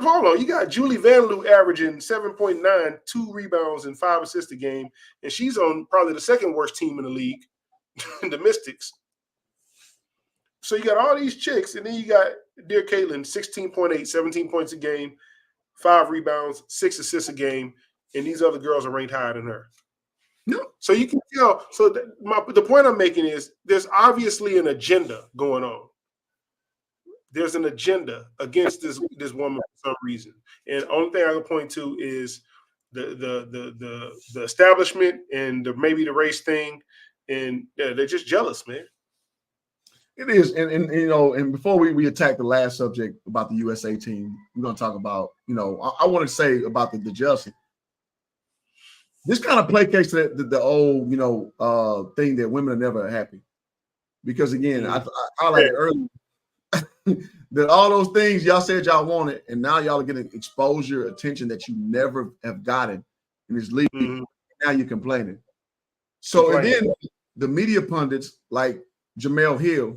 hold on, you got Julie Vanloo averaging 7.9, 2 rebounds and 5 assists a game, and she's on probably the second worst team in the league, the Mystics. So you got all these chicks, and then you got dear Caitlyn, 16.8, 17 points a game, 5 rebounds, 6 assists a game, and these other girls are ranked higher than her. No. So you can tell. So the point I'm making is there's obviously an agenda going on. There's an agenda against this woman for some reason, and the only thing I can point to is the establishment and maybe the race thing, and they're just jealous, man. It is, and before we attack the last subject about the USA team, we're gonna talk about, I want to say about the jealousy. This kind of placates the old, thing that women are never happy, because again, I highlighted earlier that all those things y'all said y'all wanted, and now y'all are getting exposure, attention that you never have gotten in this league. Mm-hmm. Now you're complaining. So and then the media pundits like Jemele Hill,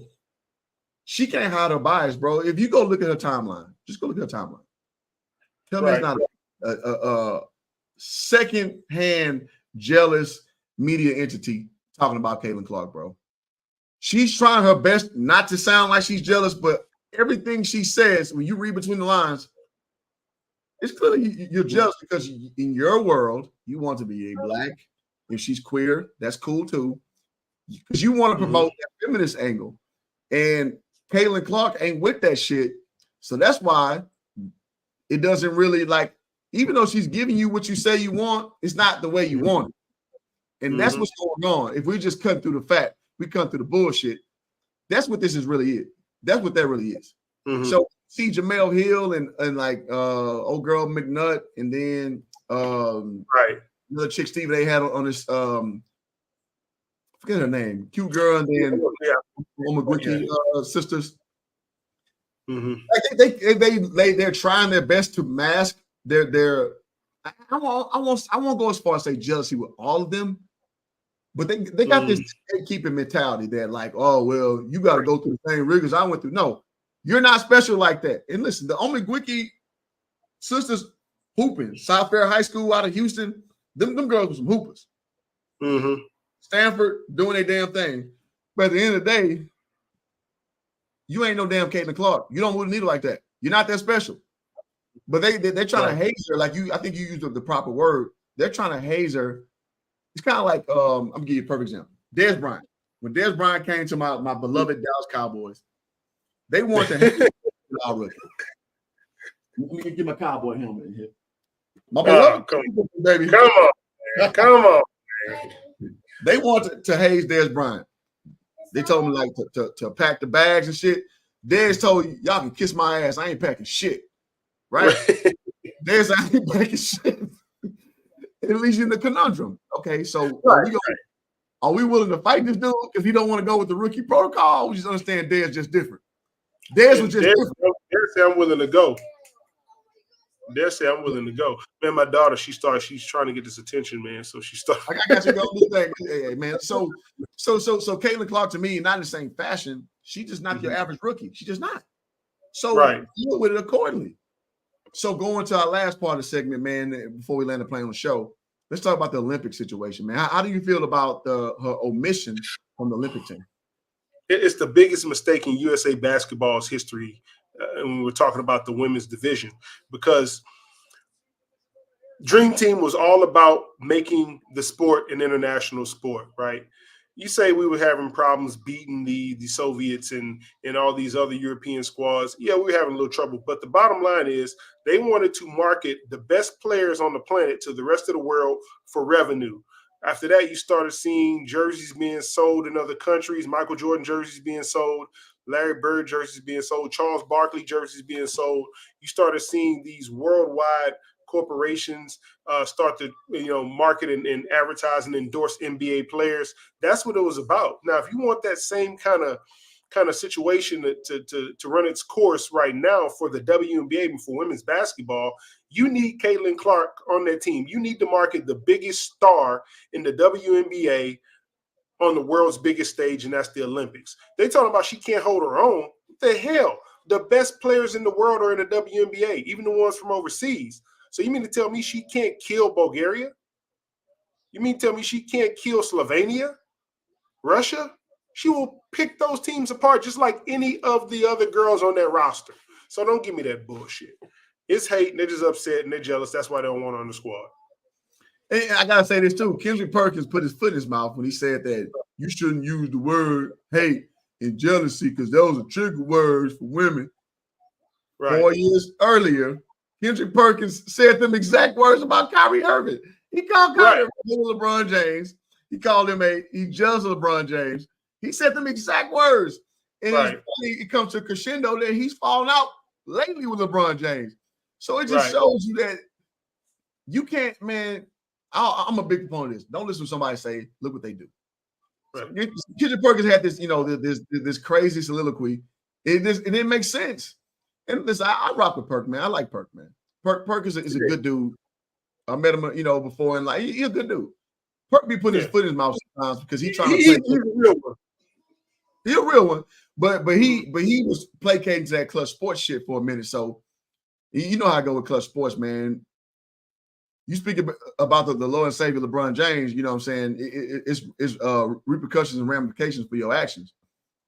she can't hide her bias, bro. If you go look at her timeline, just go look at her timeline. Tell me it's not a second-hand jealous media entity talking about Caitlyn Clark, bro. She's trying her best not to sound like she's jealous, but everything she says, when you read between the lines, it's clearly you're jealous because in your world, you want to be a black. If she's queer, that's cool too, because you want to promote that feminist angle. And Caitlyn Clark ain't with that shit. So that's why it doesn't really, like, even though she's giving you what you say you want, it's not the way you want it. And that's what's going on. If we just cut through the fact, we cut through the bullshit, that's what this is really is. That's what that really is. So see Jemele Hill and like old girl McNutt, and then another chick Steve they had on this forget her name, cute girl, and then McGuicky sisters. Like they're trying their best to mask their I won't go as far as say jealousy with all of them, but they got this gatekeeping mentality that like, oh well, you got to go through the same rigors I went through. No, you're not special like that. And listen, the only McGuicky sisters hooping, South Fair High School out of Houston, them girls were some hoopers. Stanford doing their damn thing. But at the end of the day, you ain't no damn Caitlyn Clark. You don't move the needle like that. You're not that special. But they're trying to haze her. Like I think you used the proper word. They're trying to haze her. It's kind of like, I'm gonna give you a perfect example. Des Bryant. When Des Bryant came to my beloved Dallas Cowboys, they want to hate rookie. Let me get my cowboy helmet in here. My beloved baby. Come on. They want to haze Dez Bryant. They told me like to pack the bags and shit. Dez told you, y'all can kiss my ass. I ain't packing shit. Right? Dez, I ain't packing shit. At least in the conundrum. Okay, so Are we willing to fight this dude because he don't want to go with the rookie protocol? We just understand Dez just different. Dez was just different. Dez say I'm willing to go. Dez say I'm willing to go. Man, my daughter, she's trying to get this attention, man. So she started. I got you go do that, hey, man. So Caitlyn Clark to me, not in the same fashion. She just not your average rookie. She just not. So deal with it accordingly. So going to our last part of the segment, man, before we land the plane on the show, let's talk about the Olympic situation, man. How do you feel about her omission from the Olympic team? It's the biggest mistake in USA basketball's history. And we were talking about the women's division, because Dream Team was all about making the sport an international sport, right? You say we were having problems beating the Soviets and all these other European squads. Yeah, we were having a little trouble. But the bottom line is they wanted to market the best players on the planet to the rest of the world for revenue. After that, you started seeing jerseys being sold in other countries, Michael Jordan jerseys being sold, Larry Bird jerseys being sold, Charles Barkley jerseys being sold. You started seeing these worldwide corporations start to market and advertise and endorse NBA players. That's what it was about. Now, if you want that same kind of situation to run its course right now for the WNBA and for women's basketball, you need Caitlyn Clark on that team. You need to market the biggest star in the WNBA on the world's biggest stage, and that's the Olympics. They talking about she can't hold her own. What the hell? The best players in the world are in the WNBA, even the ones from overseas. So you mean to tell me she can't kill Bulgaria? You mean to tell me she can't kill Slovenia? Russia? She will pick those teams apart just like any of the other girls on that roster. So don't give me that bullshit. It's hate, and they're just upset, and they're jealous. That's why they don't want her on the squad. And I got to say this too. Kendrick Perkins put his foot in his mouth when he said that you shouldn't use the word hate and jealousy because those are trigger words for women. Right. 4 years earlier, Kendrick Perkins said them exact words about Kyrie Irving. He called Kyrie LeBron James. He called him he jealous of LeBron James. He said them exact words. And it comes to crescendo that he's fallen out lately with LeBron James. So it just shows you that you can't, man. I'm a big proponent of this. Don't listen to somebody say, look what they do. Right. So Kendrick Perkins had this, this crazy soliloquy. It didn't make sense. And listen, I rock with Perk, man. I like Perk, man. Perk is a good dude. I met him, before, and like he's a good dude. Perk be putting his foot in his mouth sometimes because he's trying to play. He's a real one. He's a real one. But he was placating to that Clutch Sports shit for a minute. So you know how I go with Clutch Sports, man. You speak about the Lord and Savior LeBron James, you know what I'm saying? It's repercussions and ramifications for your actions.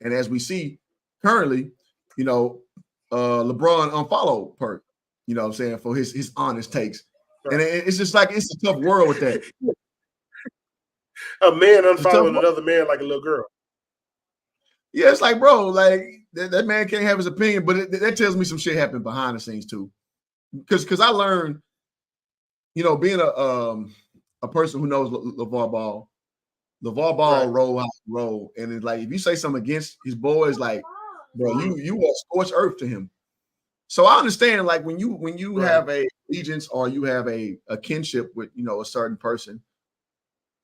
And as we see currently, LeBron unfollowed Perk, you know what I'm saying, for his honest takes. Right. And it's just like it's a tough world with that. A man unfollowing another man like a little girl. Yeah, it's like, bro, like that man can't have his opinion, but that tells me some shit happened behind the scenes too. Because I learned, being a person who knows LeVar Ball roll. And it's like, if you say something against his boys, like, bro, you are scorched earth to him. So I understand, like, when you have a allegiance or you have a kinship with, a certain person,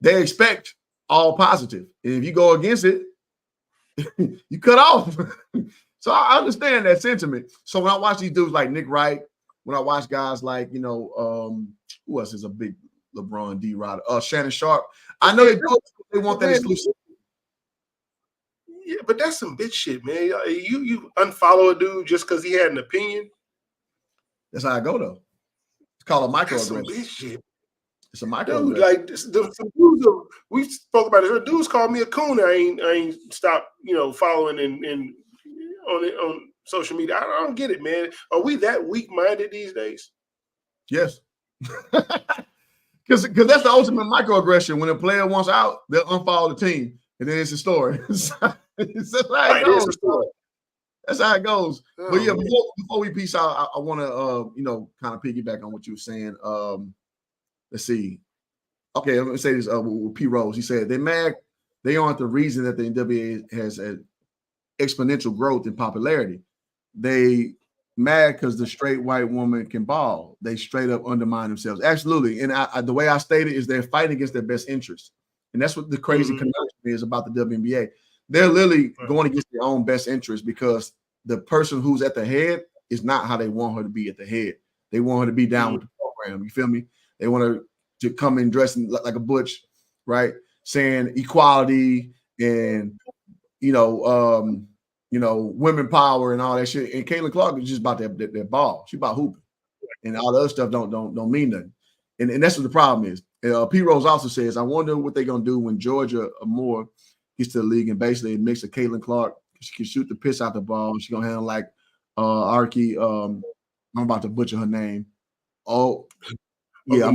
they expect all positive. And if you go against it, you cut off. So I understand that sentiment. So when I watch these dudes like Nick Wright, when I watch guys like, who else is a big LeBron D-Rod? Shannon Sharp. I know they want that exclusive. Yeah, but that's some bitch shit, man. You unfollow a dude just because he had an opinion. That's how I go, though. It's called a microaggression. Some bitch shit. It's a microaggression. Dude, like some dudes, we spoke about it. Dudes called me a coon. I ain't stopped, following and on social media. I don't get it, man. Are we that weak-minded these days? Yes. Because that's the ultimate microaggression. When a player wants out, they'll unfollow the team. And then it's a story. It's how it goes. That's how it goes. Oh, but yeah, before we peace out, I want to kind of piggyback on what you were saying. Let's see. Okay, I'm gonna say this with P. Rose. He said they aren't the reason that the NWA has an exponential growth in popularity. They mad because the straight white woman can ball. They straight up undermine themselves. Absolutely. And the way I stated is they're fighting against their best interest. And that's what the crazy conundrum is about the WNBA. They're literally going against their own best interest because the person who's at the head is not how they want her to be at the head. They want her to be down with the program. You feel me? They want her to come in dressing like a butch, right? Saying equality and women power and all that shit. And Caitlyn Clark is just about that ball. She's about hooping, and all the other stuff don't mean nothing. And that's what the problem is. P. Rose also says, I wonder what they're gonna do when Georgia Moore gets to the league and basically a mix of Caitlyn Clark. She can shoot the piss out the ball. She's gonna handle like Archie. I'm about to butcher her name. Oh, yeah,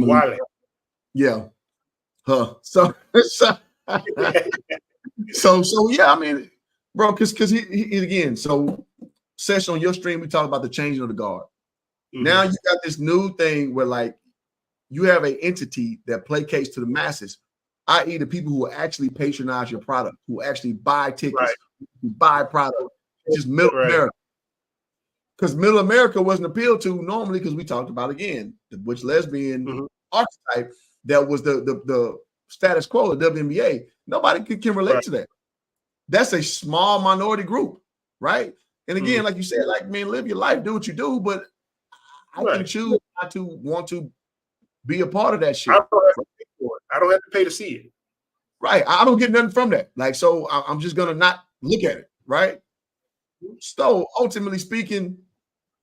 yeah, her. So yeah. I mean, bro, because he again. So, session on your stream, we talk about the changing of the guard. Now you got this new thing where like you have an entity that placates to the masses, i.e., the people who actually patronize your product, who actually buy tickets, who buy product, just middle America. Because middle America wasn't appealed to normally because we talked about, again, the butch lesbian archetype that was the status quo of the WNBA. Nobody can relate to that. That's a small minority group, right? And again, like you said, like, man, live your life, do what you do, but I can choose not to want to be a part of that shit. I don't have to pay for it. I don't have to pay to see it. Right. I don't get nothing from that. Like, so I'm just going to not look at it, right? So ultimately speaking,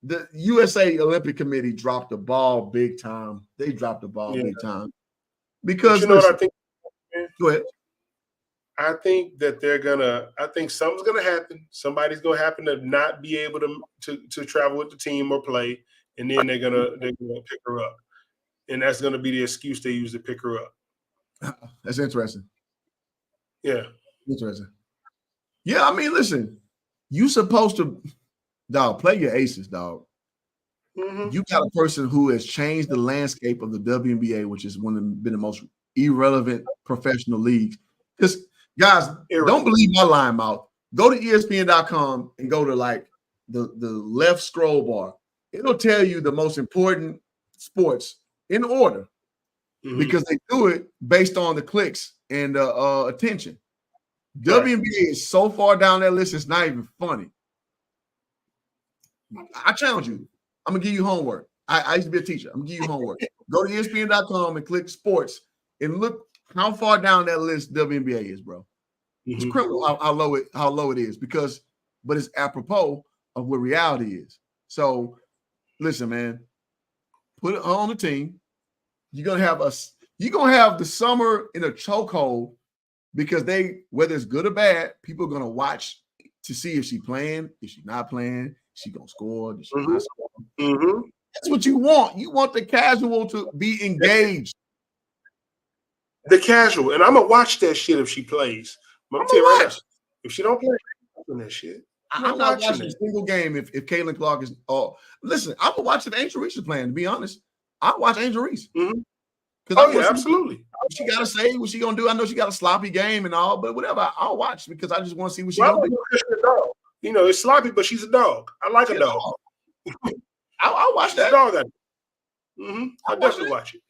the USA Olympic Committee dropped the ball big time. They dropped the ball big time. Because, you know what I think? Go ahead. I think that I think something's gonna happen. Somebody's gonna happen to not be able to travel with the team or play, and then they're gonna pick her up. And that's gonna be the excuse they use to pick her up. That's interesting. Yeah. Interesting. Yeah, I mean, listen, you supposed to, dog, play your aces, dog. You got a person who has changed the landscape of the WNBA, which is been the most irrelevant professional leagues. Because, guys, don't believe my line mouth. Go to ESPN.com and go to like the left scroll bar. It'll tell you the most important sports in order because they do it based on the clicks and attention. WNBA is so far down that list, it's not even funny. I challenge you. I'm going to give you homework. I used to be a teacher. I'm going to give you homework. Go to ESPN.com and click sports and look how far down that list WNBA is, bro. It's criminal how low it is but it's apropos of what reality is. So listen, man, put it on the team. You're gonna have the summer in a chokehold because whether it's good or bad, people are gonna watch to see if she's playing, if she's not playing, is she gonna score, is she not score. That's what you want. You want the casual to be engaged. The casual, and I'm gonna watch that shit if she plays. I'm tell you right now, if she don't play, I'm watching that shit. I'm not watching a single game if Caitlyn Clark is. Listen, I would watch if Angel Reese is playing. To be honest, I watch Angel Reese. Absolutely. What she got to say, what she gonna do? I know she got a sloppy game and all, but whatever. I'll watch because I just want to see what she's gonna do. You know, it's sloppy, but she's a dog. I like a dog. I'll watch that. Dog. I'll definitely watch it.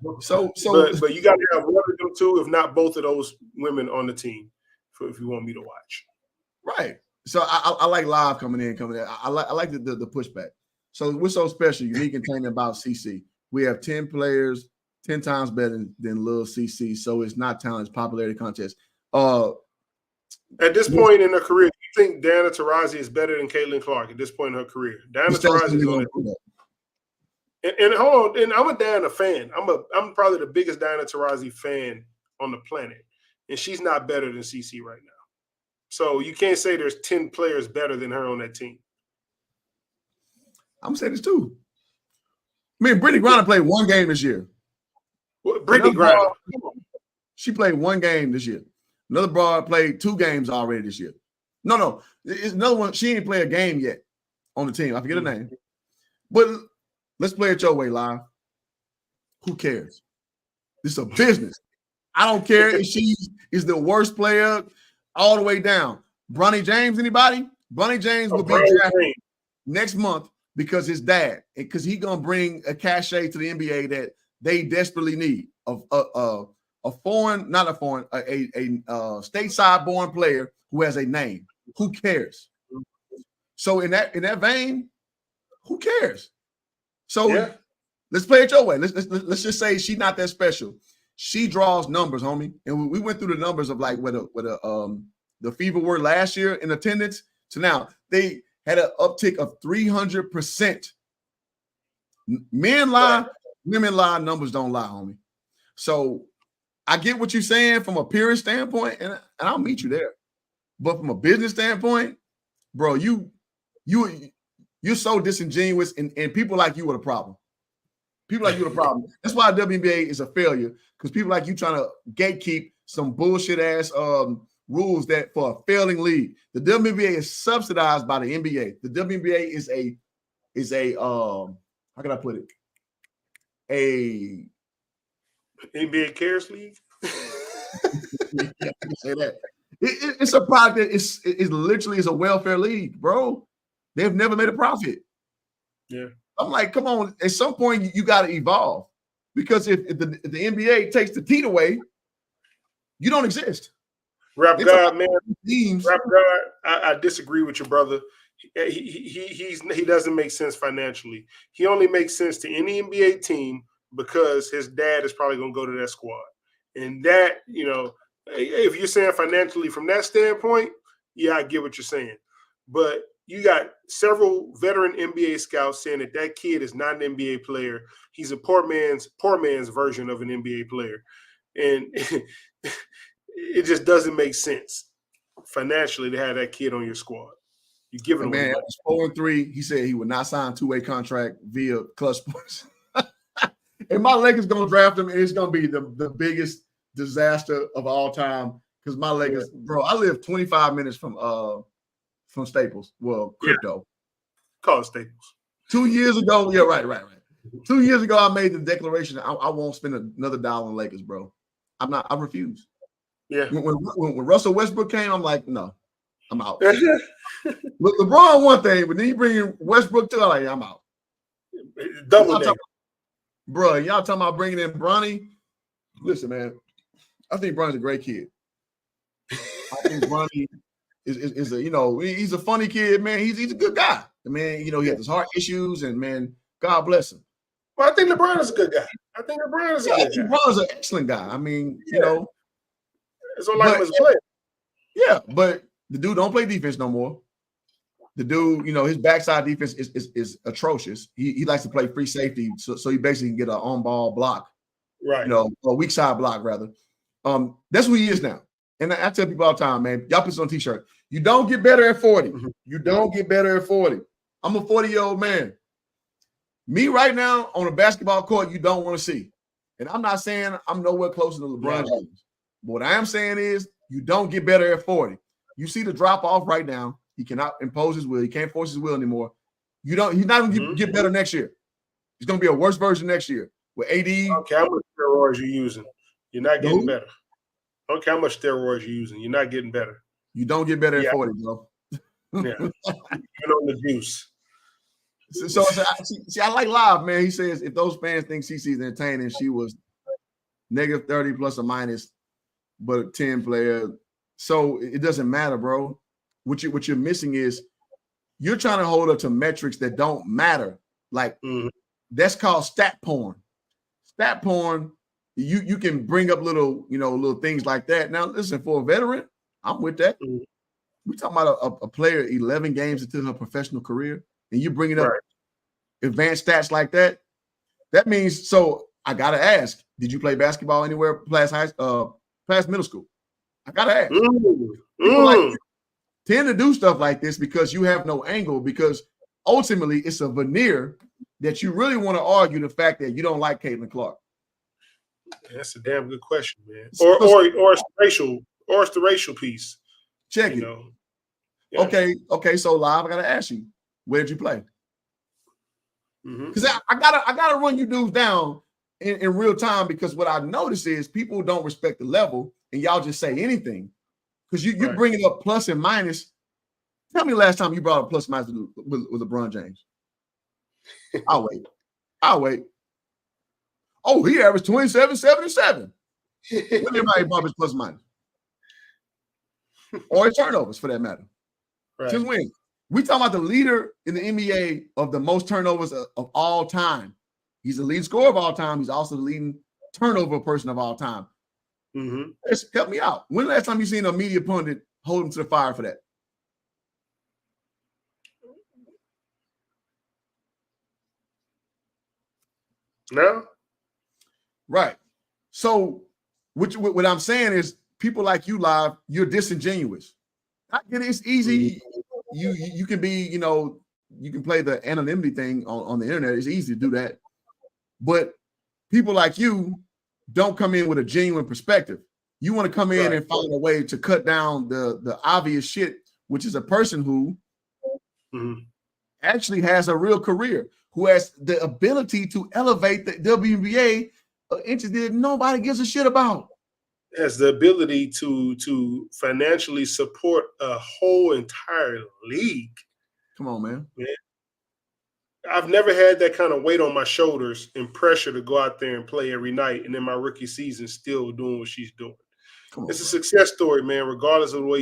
But you got to have one of them two, if not both of those women on the team, if you want me to watch. Right. So I like live coming in. I like the pushback. So we're so special, unique, and entertaining about CC. We have 10 players, 10 times better than Lil CC. So it's not talent, it's popularity contest. At this point in her career, do you think Diana Taurasi is better than Caitlyn Clark at this point in her career? Diana Taurasi is on it. And hold on, and I'm a Diana fan. I'm probably the biggest Diana Taurasi fan on the planet, and she's not better than CC right now. So you can't say there's 10 players better than her on that team. I'm saying this too. I mean, Brittany Griner played one game this year. Brittany Griner, she played one game this year. Another broad played 2 games already this year. No, it's another one. She ain't play a game yet on the team. I forget her name, but. Let's play it your way, live. Who cares? This is a business. I don't care if she is the worst player all the way down. Bronny James, anybody? Bronny James will be drafted next month because his dad, because he's gonna bring a cachet to the NBA that they desperately need of not a foreign, a stateside born player who has a name. Who cares? So in that vein, who cares? So let's play it your way. Let's just say she's not that special. She draws numbers, homie. And we went through the numbers of like where the Fever were last year in attendance to now. They had an uptick of 300%. Men lie, women lie, numbers don't lie, homie. So I get what you're saying from a appearance standpoint, and I'll meet you there. But from a business standpoint, bro, you're so disingenuous, and people like you are the problem. People like you are the problem. That's why WNBA is a failure, because people like you trying to gatekeep some bullshit ass rules that for a failing league. The WNBA is subsidized by the NBA. The WNBA is a how can I put it? A NBA Cares League. Say that. It's a product that is literally is a welfare league, bro. They've never made a profit. Yeah. I'm like, come on. At some point, you got to evolve, because if the NBA takes the teat away, you don't exist. Rap God, man. Rap God, I disagree with your brother. He doesn't make sense financially. He only makes sense to any NBA team because his dad is probably going to go to that squad. And that, if you're saying financially from that standpoint, yeah, I get what you're saying. But you got several veteran NBA scouts saying that kid is not an NBA player. He's a poor man's version of an NBA player. And it just doesn't make sense financially to have that kid on your squad. You give it away. Man, 4-3. He said he would not sign a two-way contract via Clutch Sports. And my Lakers gonna draft him, and it's gonna be the biggest disaster of all time. Because my Lakers, bro, I live 25 minutes from Staples. Well, crypto. Call it Staples. 2 years ago, yeah, right. 2 years ago, I made the declaration I won't spend another dollar on Lakers, bro. I refuse. Yeah. When Russell Westbrook came, I'm like, no, I'm out. Look, LeBron one thing, but then you bring in Westbrook too, I'm like, I'm out. Double down. Bro, y'all talking about bringing in Bronny? Listen, man, I think Bronny's a great kid. I think Bronny is a, he's a funny kid, man. He's a good guy. Man, he has his heart issues, and man, God bless him. Well, I think LeBron is a good guy. LeBron's an excellent guy. I mean, it's all like him as a player. Yeah, but the dude don't play defense no more. The dude, his backside defense is atrocious. He likes to play free safety, so he basically can get an on-ball block, right? A weak side block rather. That's who he is now. And I tell people all the time, man, y'all put this on a t-shirt. You don't get better at 40. You don't get better at 40. I'm a 40-year-old man. Me right now on a basketball court, you don't want to see. And I'm not saying I'm nowhere closer to LeBron James. But what I am saying is you don't get better at 40. You see the drop off right now. He cannot impose his will. He can't force his will anymore. He's not going to get better next year. He's going to be a worse version next year with AD. Okay, how much steroids you using? You're not getting better. Okay, how much steroids you using? You're not getting better. You don't get better at 40, bro. Yeah, you're on the juice. So I like live, man. He says if those fans think CC's entertaining, she was negative 30 plus or minus, but a 10 player. So it doesn't matter, bro. What you're missing is you're trying to hold her to metrics that don't matter. Like that's called stat porn. Stat porn, you can bring up little things like that. Now, listen, for a veteran, I'm with that. We're talking about a player 11 games into her professional career, and you bringing up advanced stats like that. That means, so I gotta ask, did you play basketball anywhere past middle school? I gotta ask. People like tend to do stuff like this because you have no angle, because ultimately it's a veneer that you really want to argue the fact that you don't like Caitlyn Clark. That's a damn good question, man. Or it's the racial piece. Check it. Yeah. Okay. So live, I gotta ask you, where did you play? Because I gotta run you dudes down in real time, because what I notice is people don't respect the level, and y'all just say anything. Because you're bringing up plus and minus. Tell me last time you brought up plus and minus with LeBron James. I'll wait. Oh, he averaged 27, 7, and 7. When everybody bump his plus minus. Or his turnovers, for that matter. Right. Since when? We talking about the leader in the NBA of the most turnovers of all time. He's the leading scorer of all time. He's also the leading turnover person of all time. Mm-hmm. Help me out. When the last time you seen a media pundit hold him to the fire for that? No. Right. So what I'm saying is people like you, Live, you're disingenuous. I get it. It's easy. You can be, you can play the anonymity thing on the internet. It's easy to do that. But people like you don't come in with a genuine perspective. You want to come in and find a way to cut down the obvious shit, which is a person who actually has a real career, who has the ability to elevate the WNBA inches that nobody gives a shit about. Has the ability to financially support a whole entire league. Come on, man. I've never had that kind of weight on my shoulders and pressure to go out there and play every night, and in my rookie season still doing what she's doing. It's a success story, man, regardless of the way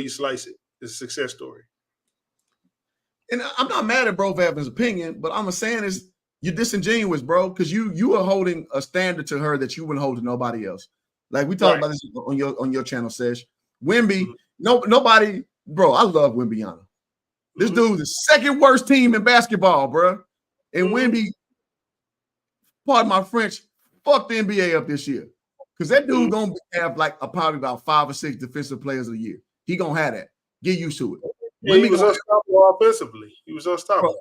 you slice it. It's a success story. And I'm not mad at Bro Evans' opinion, but I'm saying is you're disingenuous, bro, because you are holding a standard to her that you wouldn't hold to nobody else. Like we talked about this on your channel, Sesh. Wemby, nobody, bro. I love Wembyana. This dude's the second worst team in basketball, bro. And Wemby, pardon my French, fuck the NBA up this year. Because that dude gonna have like probably about 5 or 6 defensive players a year. He gonna have that. Get used to it. Yeah, he was unstoppable offensively. He was unstoppable. Bro,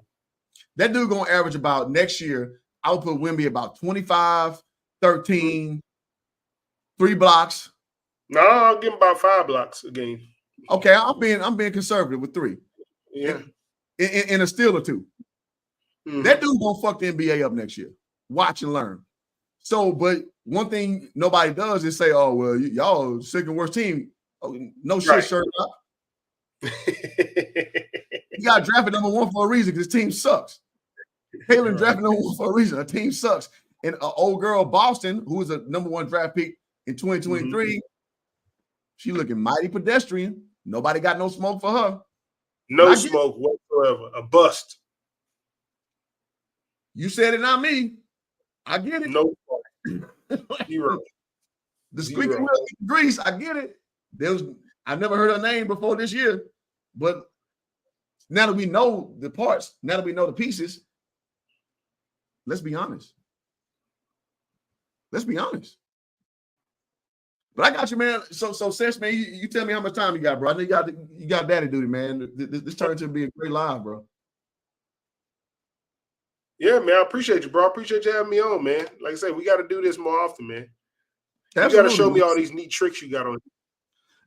that dude gonna average about next year. I would put Wemby about 25, 13, 3 blocks. No, I'll give him about 5 blocks a game. Okay, I'm being conservative with 3. Yeah, in a steal or 2. That dude gonna fuck the NBA up next year. Watch and learn. So, but one thing nobody does is say, "Oh well, y'all second worst team." Oh, no shit, shirt up. You got drafted number 1 for a reason because his team sucks. Caitlyn drafted number 1 for a reason. Her team sucks. And an old girl Boston, who was a number 1 draft pick in 2023, she looking mighty pedestrian. Nobody got no smoke for her. No smoke whatsoever. A bust. You said it, not me. I get it. No smoke. Zero. The squeaky wheel in Greece, I get it. I never heard her name before this year, but now that we know the parts, now that we know the pieces, let's be honest. Let's be honest. But I got you, man. So Sesh, man, you tell me how much time you got, bro. I know you got daddy duty, man. This turned to be a great live, bro. Yeah, man. I appreciate you, bro. I appreciate you having me on, man. Like I said, we got to do this more often, man. Absolutely. You got to show me all these neat tricks you got on.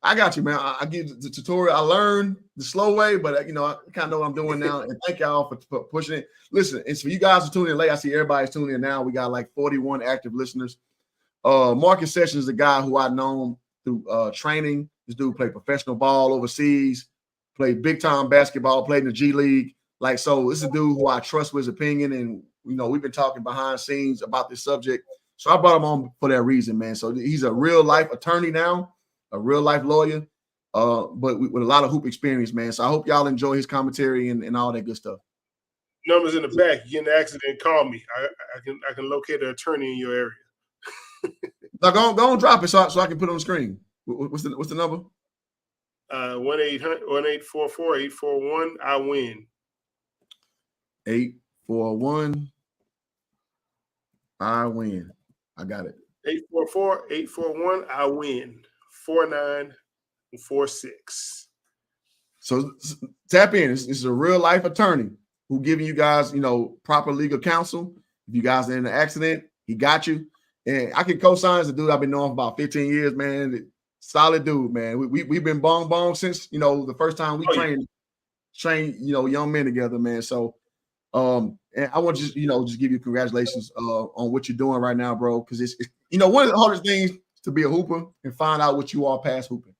I got you, man. I give the tutorial. I learned the slow way, but I kind of know what I'm doing now. And thank y'all for pushing it. Listen, it's for you guys to tune in late. I see everybody's tuning in now. We got like 41 active listeners. Marcus Sessions is a guy who I've known through training. This dude played professional ball overseas, played big time basketball, played in the G League. Like, so this is a dude who I trust with his opinion. And, we've been talking behind scenes about this subject. So I brought him on for that reason, man. So he's a real life attorney now, a real life lawyer, but with a lot of hoop experience, man. So I hope y'all enjoy his commentary and all that good stuff. Numbers in the back. You get in an accident, call me. I can locate an attorney in your area. Now go on, drop it so I can put it on the screen. What's the number? 1-844-841. I win. 841. I win. I got it. 844-841. I win. 4946. So tap in. This is a real life attorney who giving you guys, proper legal counsel. If you guys are in an accident, he got you. And I can co-sign as a dude I've been knowing for about 15 years, man. Solid dude, man. We've been bong since, the first time we trained, young men together, man. So, and I want to just give you congratulations on what you're doing right now, bro. Because it's one of the hardest things to be a hooper and find out what you are past hooping.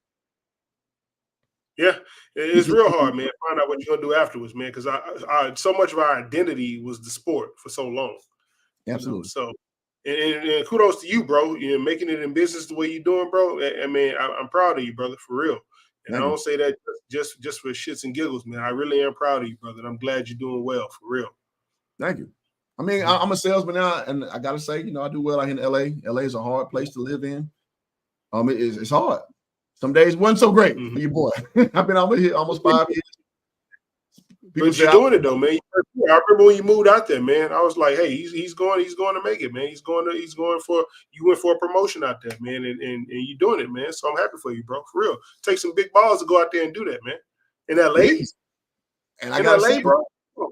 Yeah, it's real hard, man. Find out what you're gonna do afterwards, man. Because so much of our identity was the sport for so long. Absolutely. So, And kudos to you, bro. You know, making it in business the way you're doing, bro. I mean, I'm proud of you, brother, for real. And I don't say that just for shits and giggles, man. I really am proud of you, brother. And I'm glad you're doing well, for real. Thank you. I mean, I'm a salesman now, and I gotta say, you know, I do well out here in LA. LA is a hard place to live in. It's hard. Some days wasn't so great for your boy. I've been over here almost 5 years. But you're doing it though, man. I remember when you moved out there, man. I was like, hey, he's going to make it, man. You went for a promotion out there, man, and you're doing it, man. So I'm happy for you, bro. For real. Take some big balls to go out there and do that, man. In LA. And I gotta say, bro.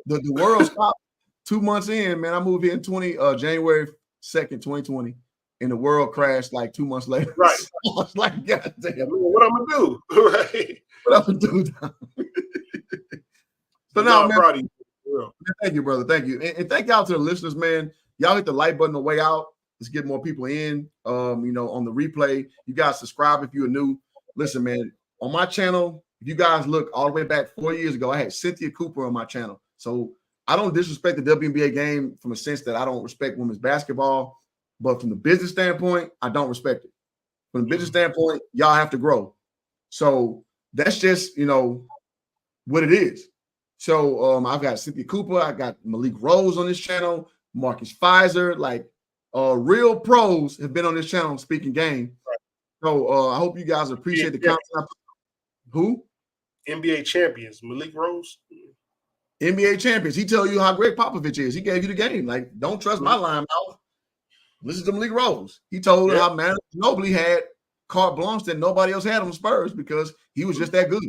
The world stopped 2 months in, man. I moved here in January 2nd, 2020. And the world crashed like 2 months later. Right. So I was like, God damn. What I'm gonna do? Right. What I'm gonna do now? So now, man, thank you, brother. Thank you. And thank y'all to the listeners, man. Y'all hit the like button on the way out. Let's get more people in. You know, on the replay. You guys subscribe if you're new. Listen, man, on my channel, if you guys look all the way back 4 years ago, I had Cynthia Cooper on my channel. So I don't disrespect the WNBA game from a sense that I don't respect women's basketball. But from the business standpoint, I don't respect it. From the business standpoint, y'all have to grow. So that's just, you know, what it is. So I've got Cynthia Cooper, I got Malik Rose on this channel, Marcus Pfizer, like real pros have been on this channel speaking game. Right. So I hope you guys appreciate the content. Who? NBA champions, Malik Rose. NBA champions. He tell you how great Popovich is. He gave you the game. Like, don't trust my line mouth. Listen to Malik Rose. He told how Manu Ginobili had carte blanche that nobody else had on the Spurs because he was just that good.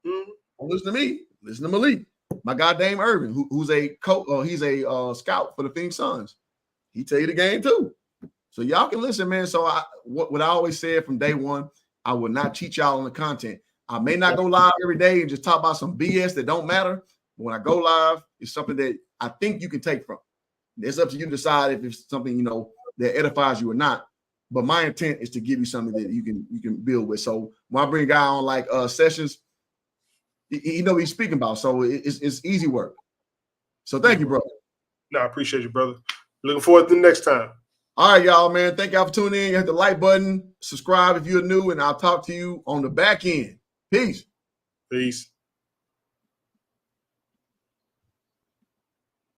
Don't listen to me. Listen to Malik, my goddamn Irvin, who's a coach. He's a scout for the Phoenix Suns. He tell you the game too. So y'all can listen, man. So what I always said from day one, I will not cheat y'all on the content. I may not go live every day and just talk about some BS that don't matter. But when I go live, it's something that I think you can take from. It's up to you to decide if it's something, you know, that edifies you or not. But my intent is to give you something that you can build with. So when I bring a guy on like sessions, he know what he's speaking about. So it's easy work. So thank you, brother. No, I appreciate you, brother. Looking forward to the next time. All right, y'all, man. Thank y'all for tuning in. You hit the like button, subscribe if you're new, and I'll talk to you on the back end. Peace. Peace.